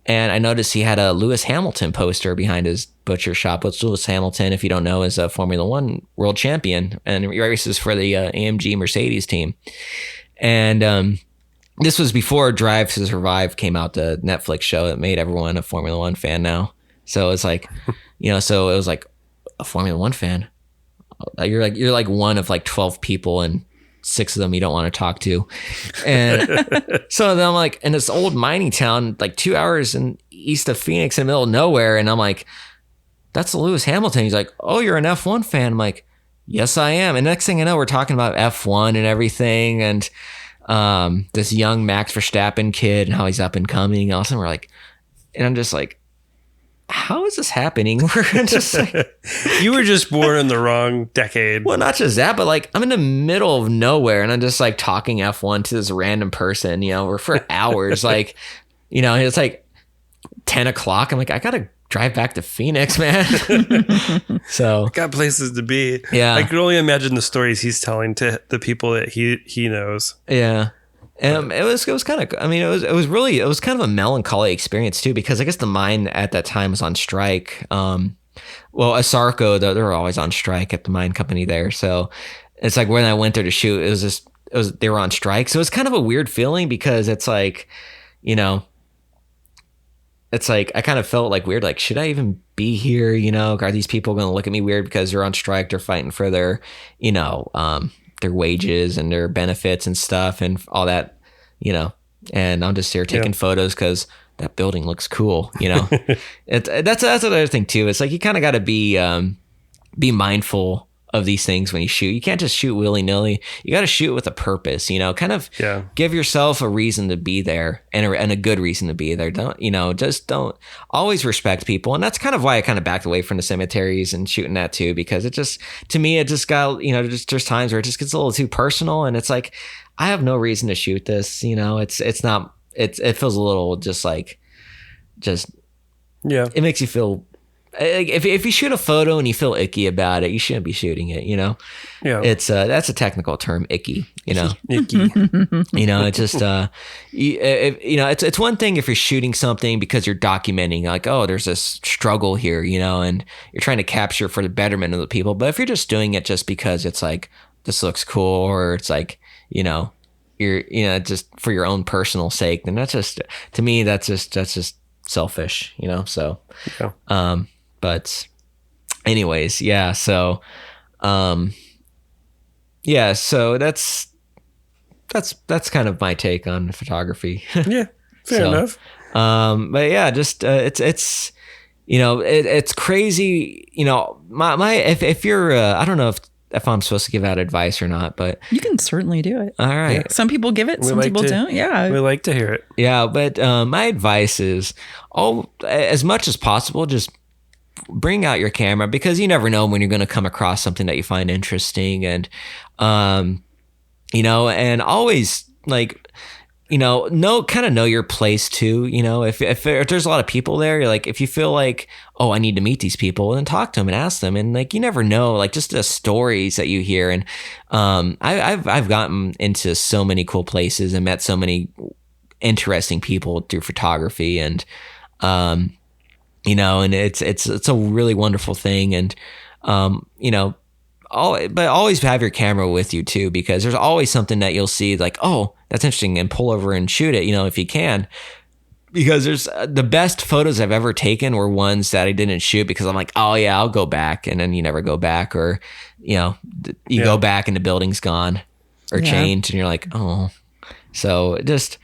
and I noticed he had a Lewis Hamilton poster behind his butcher shop. What's Lewis Hamilton, if you don't know, is a Formula One world champion and he races for the AMG Mercedes team. And this was before Drive to Survive came out, the Netflix show that made everyone a Formula One fan now. So it's like, so it was like a Formula One fan. You're like one of like 12 people, and 6 of them you don't want to talk to. And so then I'm like, in this old mining town, like 2 hours east of Phoenix in the middle of nowhere. And I'm like, that's Lewis Hamilton. He's like, oh, you're an F1 fan. I'm like, yes, I am. And next thing I know, we're talking about F1 and everything. And this young Max Verstappen kid and how he's up and coming. And all of a sudden we're like, and I'm just like, how is this happening? We're just like, you were just born in the wrong decade. Well, not just that, but like I'm in the middle of nowhere and I'm just like talking F1 to this random person, we're for hours. Like, it's like 10 o'clock. I'm like, I gotta drive back to Phoenix, man. So got places to be. Yeah. I could only imagine the stories he's telling to the people that he knows. Yeah. It was kind of, it was kind of a melancholy experience too, because I guess the mine at that time was on strike. Asarco, they're always on strike at the mine company there. So it's like when I went there to shoot, they were on strike. So it's kind of a weird feeling because it's like, it's like, I kind of felt like weird, like, should I even be here? Are these people going to look at me weird because they're on strike? They're fighting for their, their wages and their benefits and stuff and all that, and I'm just here taking photos because that building looks cool, that's another thing too. It's like, you kind of got to be mindful of these things when you shoot. You can't just shoot willy-nilly. You got to shoot with a purpose, give yourself a reason to be there and a good reason to be there. Don't always respect people. And that's kind of why I kind of backed away from the cemeteries and shooting that too, because it just, to me, it just got, there's times where it just gets a little too personal and it's like, I have no reason to shoot this. It feels a little it makes you feel, if you shoot a photo and you feel icky about it, you shouldn't be shooting it, Yeah. It's that's a technical term, icky, Icky. It's just it's one thing if you're shooting something because you're documenting like, oh, there's this struggle here, and you're trying to capture for the betterment of the people. But if you're just doing it just because it's like, this looks cool, or it's like, you're just for your own personal sake, then that's just, to me, that's just selfish, so Yeah. But anyways, yeah. So, so that's kind of my take on photography. Yeah. Fair enough. But yeah, just, it's crazy, if you're, I don't know if I'm supposed to give out advice or not, but you can certainly do it. All right. Yeah. Some people give it, some people don't. Yeah. We like to hear it. Yeah. But, my advice is, as much as possible, just bring out your camera, because you never know when you're going to come across something that you find interesting. And, and always like, know your place too. If there's a lot of people there, you're like, if you feel like, oh, I need to meet these people, then talk to them and ask them. And like, you never know, like just the stories that you hear. And I've gotten into so many cool places and met so many interesting people through photography, and and it's a really wonderful thing. And but always have your camera with you too, because there's always something that you'll see like, oh, that's interesting, and pull over and shoot it, if you can. Because there's the best photos I've ever taken were ones that I didn't shoot because I'm like, oh yeah, I'll go back, and then you never go back, or you go back and the building's gone or changed, and you're like, oh. So just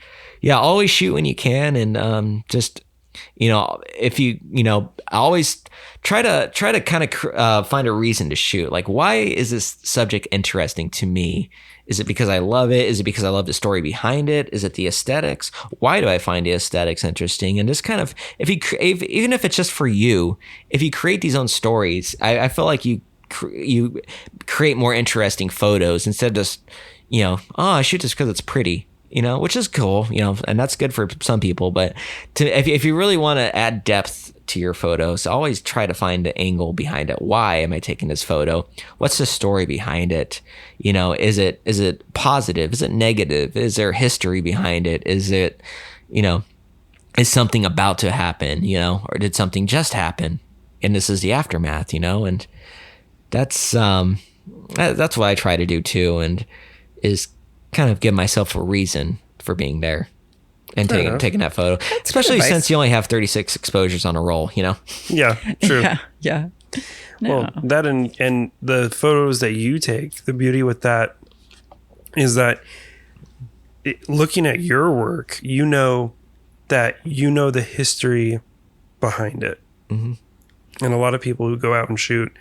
always shoot when you can, and just if you I always try to kind of find a reason to shoot. Like, why is this subject interesting to me? Is it because I love it? Is it because I love the story behind it? Is it the aesthetics? Why do I find the aesthetics interesting? And just kind of, even if it's just for you, if you create these own stories, I feel like you create more interesting photos instead of just, I shoot this because it's pretty. Which is cool, and that's good for some people. But if you really want to add depth to your photos, always try to find the angle behind it. Why am I taking this photo? What's the story behind it? Is it positive? Is it negative? Is there history behind it? Is it, is something about to happen? Or did something just happen? And this is the aftermath. And that's what I try to do too, and is kind of give myself a reason for being there and taking that photo. That's especially since you only have 36 exposures on a roll, Yeah, true. Yeah. No. Well, that and the photos that you take, the beauty with that is that looking at your work, that the history behind it. Mm-hmm. And a lot of people who go out and shoot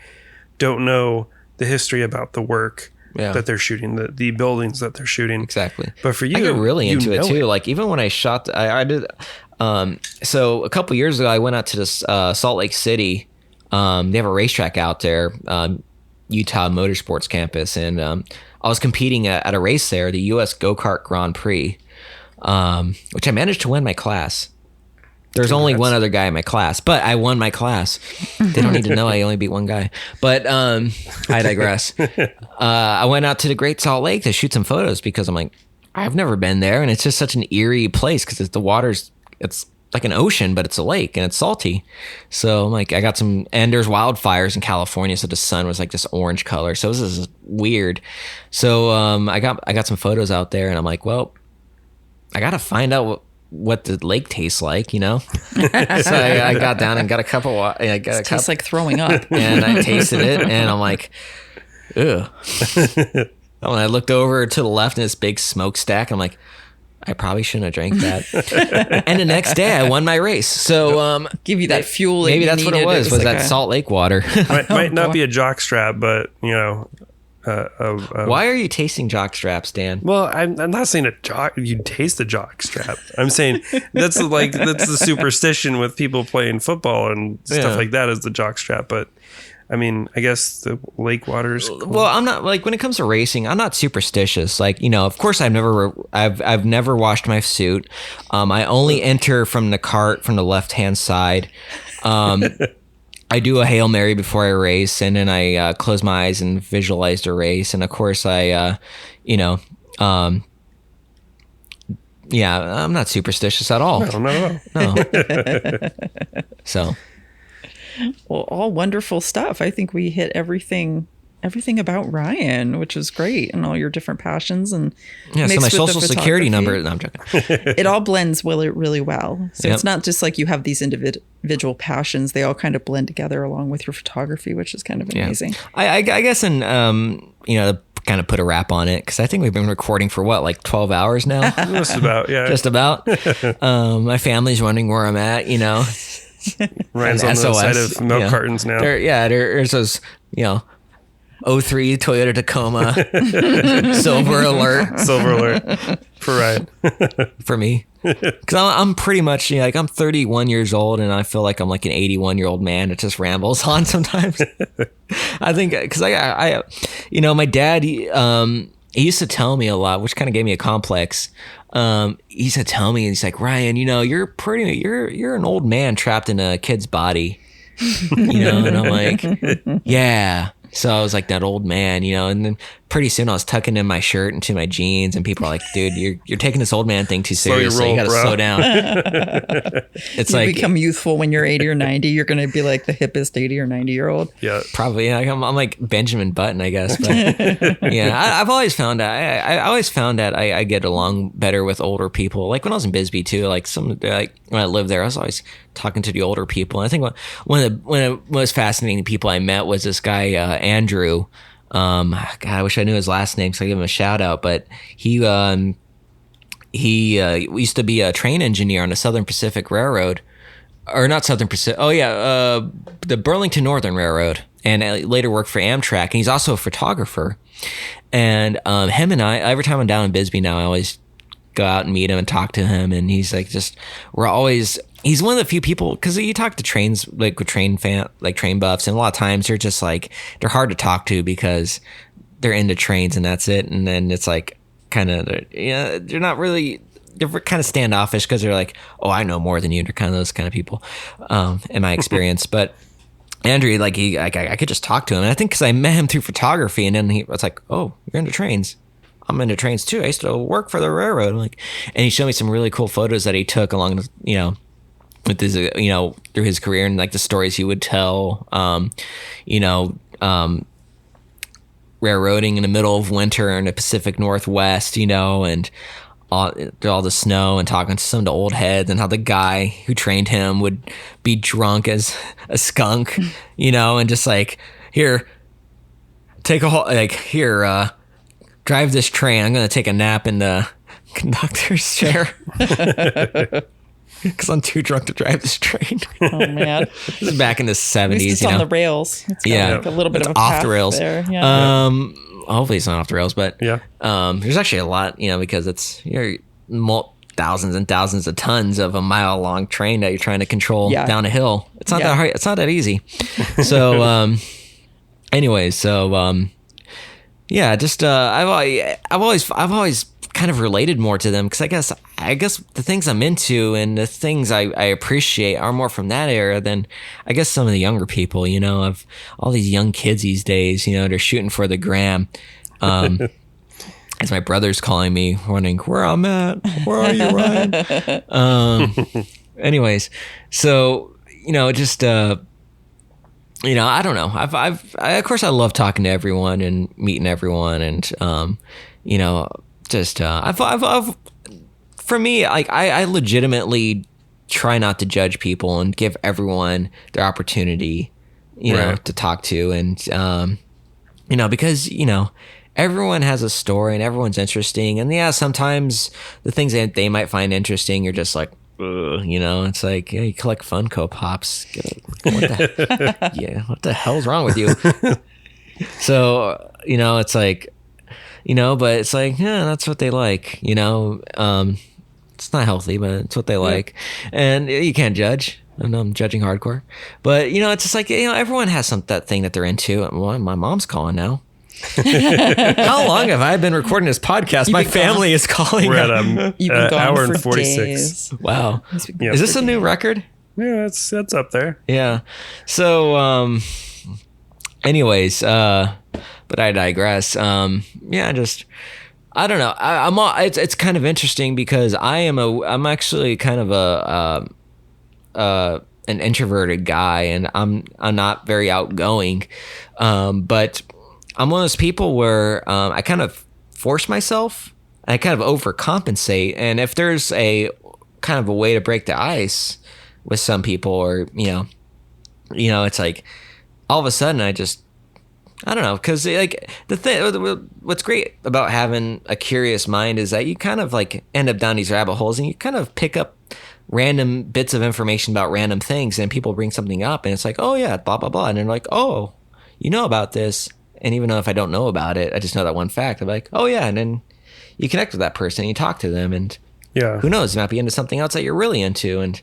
don't know the history about the work that they're shooting, the buildings that they're shooting. Exactly. But for you, I get really into it too. Like even when I shot, I did. So a couple years ago, I went out to this Salt Lake City. They have a racetrack out there, Utah Motorsports Campus, and I was competing at a race there, the U.S. Go-Kart Grand Prix, which I managed to win my class. There's only one other guy in my class, but I won my class. They don't need to know I only beat one guy. But I digress. I went out to the Great Salt Lake to shoot some photos because I'm like, I've never been there, and it's just such an eerie place because the water's, it's like an ocean, but it's a lake and it's salty. So I'm like, I got some, and there's wildfires in California, so the sun was like this orange color. So this is weird. So I got some photos out there, and I'm like, well, I got to find out what the lake tastes like, So I got down and got a cup of water. I got a cup. Tastes like throwing up. And I tasted it, and I'm like, ugh. When I looked over to the left and this big smokestack, I'm like, I probably shouldn't have drank that. And the next day I won my race. So give you that fuel. Maybe that's what it was like that Salt Lake water. might not be a jock strap, but why are you tasting jock straps, Dan? Well, I'm not saying a jock. You taste a jock strap. I'm saying that's the superstition with people playing football and stuff like that is the jock strap. But I mean, I guess the lake water's cool. Well, I'm not like when it comes to racing, I'm not superstitious. Like, of course I've never washed my suit. I only enter from the cart from the left-hand side. I do a Hail Mary before I race, and then I close my eyes and visualize the race. And of course I'm not superstitious at all. No, not at all. No. So. Well, all wonderful stuff. I think we hit everything about Ryan, which is great, and all your different passions. And so my social security number. No, I'm joking. It all blends really well. So It's not just like you have these individual passions; they all kind of blend together along with your photography, which is kind of amazing. I guess, and to kind of put a wrap on it, because I think we've been recording for like 12 hours now. Just about, yeah. Just about. My family's wondering where I'm at. Ryan's on the side of milk cartons now. There's those, 03 Toyota Tacoma, silver alert for Ryan. For me. Because I'm pretty much, I'm 31 years old, and I feel like I'm like an 81-year-old man that just rambles on sometimes. I think, because I my dad, he used to tell me a lot, which kind of gave me a complex. He used to tell me, he's like, Ryan, you're an old man trapped in a kid's body, and I'm like, yeah. So I was like that old man, and then pretty soon I was tucking in my shirt into my jeans, and people are like, dude, you're taking this old man thing too seriously. You got to slow down. It's you become youthful when you're 80 or 90. You're going to be like the hippest 80 or 90-year-old. Yeah. Probably. Yeah, I'm like Benjamin Button, I guess. But yeah, I've always found that I get along better with older people. Like when I was in Bisbee too, like when I lived there, I was always talking to the older people. And I think one of the most fascinating people I met was this guy, Andrew. God, I wish I knew his last name so I give him a shout out. But he used to be a train engineer on the Southern Pacific Railroad, or not Southern Pacific. Oh yeah, the Burlington Northern Railroad, and later worked for Amtrak. And he's also a photographer. And him and I, every time I'm down in Bisbee now, I always go out and meet him and talk to him. And he's like, he's one of the few people, because you talk to trains, like with train buffs, and a lot of times they're just like, they're hard to talk to because they're into trains and that's it. And then it's like they're not really, they're kind of standoffish because they're like, oh, I know more than you. They're kind of those kind of people, in my experience. But Andrew, I could just talk to him. And I think because I met him through photography, and then he was like, oh, you're into trains. I'm into trains too. I used to work for the railroad. And he showed me some really cool photos that he took along the, with his, through his career, and like the stories he would tell, railroading in the middle of winter in the Pacific Northwest, and all the snow, and talking to some of the old heads, and how the guy who trained him would be drunk as a skunk, and just like, here, take a whole, like, here, drive this train. I'm going to take a nap in the conductor's chair. Because I'm too drunk to drive this train. Oh man, this is back in the 70s. It's on the rails. It's got like a little bit of a off the rails there. Yeah. Hopefully it's not off the rails, but yeah. There's actually a lot, because you're thousands and thousands of tons of a mile long train that you're trying to control down a hill. It's not that hard. It's not that easy. So, anyways, just I've always kind of related more to them, because I guess the things I'm into and the things I appreciate are more from that era than I guess some of the younger people, of all these young kids these days, they're shooting for the gram. As my brother's calling me, wondering where I'm at. Where are you, Ryan? Anyways, so, just, I don't know. Of course I love talking to everyone and meeting everyone, and, for me, like I legitimately try not to judge people and give everyone their opportunity, to talk to, and because everyone has a story and everyone's interesting, and sometimes the things that they might find interesting, you're just like, ugh, it's like, you collect Funko Pops. What the hell's wrong with you? So it's like. But it's like, yeah, that's what they like, it's not healthy, but it's what they like. And you can't judge. I'm judging hardcore, but it's just like, everyone has that thing that they're into. Well, my mom's calling now. How long have I been recording this podcast? My family is calling. We're at an hour and 46. Days. Wow. Is this a new record? Yeah, that's up there. Yeah. So, anyways, but I digress. I don't know. It's kind of interesting because I'm actually kind of an introverted guy, and I'm not very outgoing. But I'm one of those people where I kind of force myself. I kind of overcompensate, and if there's a kind of a way to break the ice with some people, or it's like all of a sudden I don't know, because like what's great about having a curious mind is that you kind of like end up down these rabbit holes, and you kind of pick up random bits of information about random things, and people bring something up, and it's like, oh yeah, blah blah blah, and they're like, oh, you know about this, and even though if I don't know about it, I just know that one fact. I'm like, oh yeah, and then you connect with that person, and you talk to them, and who knows, you might be into something else that you're really into, and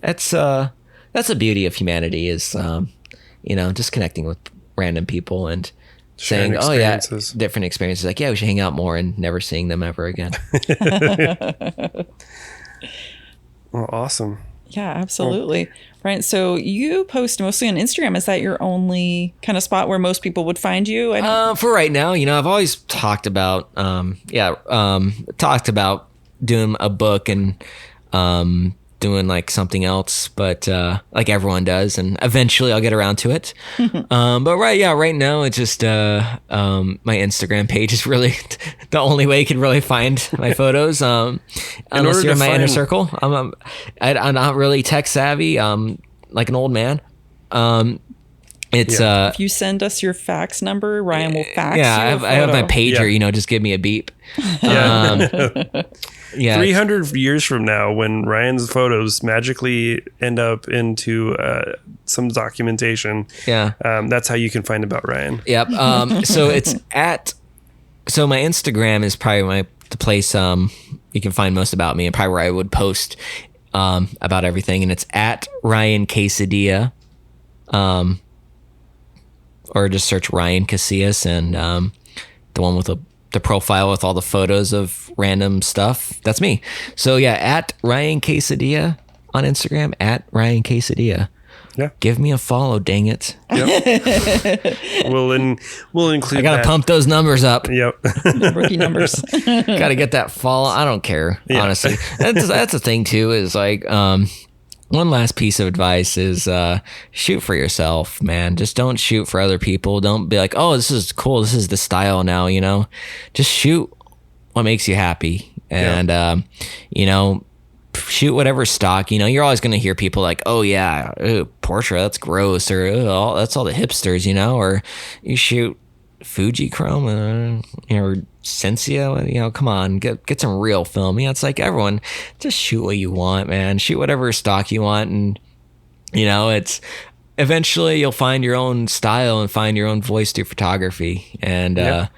that's the beauty of humanity is just connecting with random people and saying, Sharing "Oh yeah, experiences. different experiences." Like, yeah, we should hang out more, and never seeing them ever again. Well, awesome. Yeah, absolutely. Right. So you post mostly on Instagram. Is that your only kind of spot where most people would find you? For right now, I've always talked about, talked about doing a book and doing like something else, but like everyone does, and eventually I'll get around to it. But right now it's just my Instagram page is really the only way you can really find my photos. Unless you're in my inner circle, I'm not really tech savvy. Like an old man. If you send us your fax number, Ryan will fax you. I have my pager. Just give me a beep. Yeah. 300 years from now, when Ryan's photos magically end up into some documentation, that's how you can find about Ryan. Yep. So it's so my Instagram is probably the place you can find most about me, and probably where I would post about everything, and it's at Ryan Casillas, or just search Ryan Casillas, and the one with the profile with all the photos of random stuff. That's me. So yeah, at Ryan Casillas on Instagram, at Ryan Casillas. Yeah. Give me a follow, dang it. Yep. we'll include I gotta that. pump those numbers up. Yep. Rookie numbers. Gotta get that follow. I don't care, honestly. That's the thing too, is like one last piece of advice is shoot for yourself, man. Just don't shoot for other people. Don't be like, oh, this is cool. This is the style now, Just shoot what makes you happy. And, shoot whatever stock. You're always going to hear people like, oh, yeah, Porsche, that's gross. Or that's all the hipsters, or you shoot Fuji Chrome or Sensia, come on, get some real film. It's like everyone, just shoot what you want, man. Shoot whatever stock you want, and it's eventually you'll find your own style and find your own voice through photography. And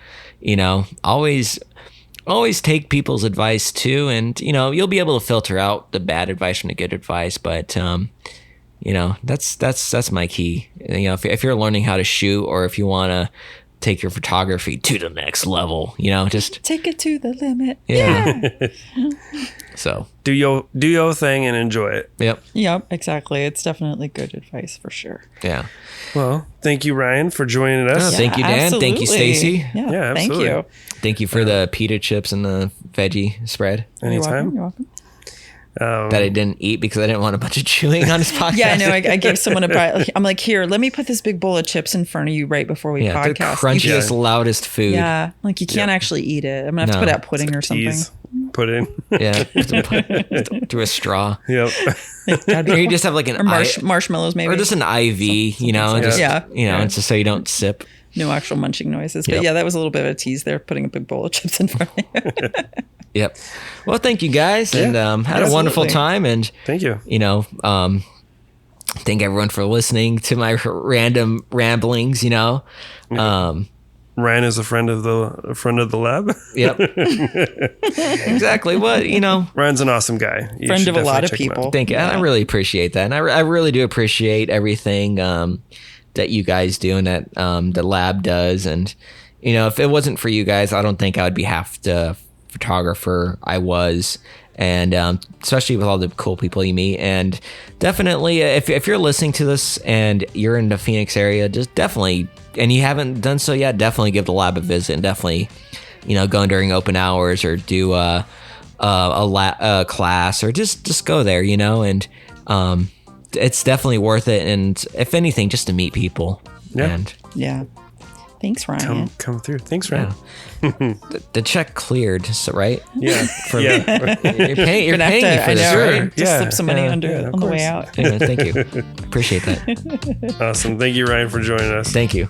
always take people's advice too, and you'll be able to filter out the bad advice from the good advice. But that's my key. If you're learning how to shoot, or if you want to take your photography to the next level, just take it to the limit. Yeah. So do your thing and enjoy it. Yep, exactly. It's definitely good advice for sure. Yeah. Well, thank you, Ryan, for joining us. Thank you, Dan. Absolutely. Thank you, Stacy. Yeah, thank absolutely. you. Thank you for the pita chips and the veggie spread. Anytime. You're welcome. That I didn't eat because I didn't want a bunch of chewing on his podcast. Yeah, I know. I gave someone a bite. I'm like, here, let me put this big bowl of chips in front of you right before we they're podcast. crunchiest, loudest food. Yeah, like you can't actually eat it. I'm gonna have to put out pudding or something. Tease. Put in. Yeah, through a straw. Yep. Or you just have like an Or marshmallows maybe. or just an IV. It's just so you don't sip. No actual munching noises. But Yep. that was a little bit of a tease there, putting a big bowl of chips in front of you. Yep. Well, thank you guys, and had a wonderful time. And Thank you. Thank everyone for listening to my random ramblings. Ryan is a friend of the lab. Yep. Exactly. What Ryan's an awesome guy. You Friend should of a lot definitely of check him out. people. Thank you. I really appreciate that. And I really do appreciate everything that you guys do and that the lab does. And, if it wasn't for you guys, I don't think I would be half the photographer I was. And especially with all the cool people you meet. And definitely, if you're listening to this and you're in the Phoenix area, just definitely, and you haven't done so yet, definitely give the lab a visit, and definitely, go in during open hours, or do a class, or just go there, and it's definitely worth it. And if anything, just to meet people. Yeah. And Yeah. Thanks, Ryan. Come through. Thanks, Ryan. the check cleared, so right? Yeah. You're paying Gonna have me to, for I this, know, right? just Yeah. slip some money Yeah, on of the way course. out. Yeah, thank you. Appreciate that. Awesome. Thank you, Ryan, for joining us. Thank you.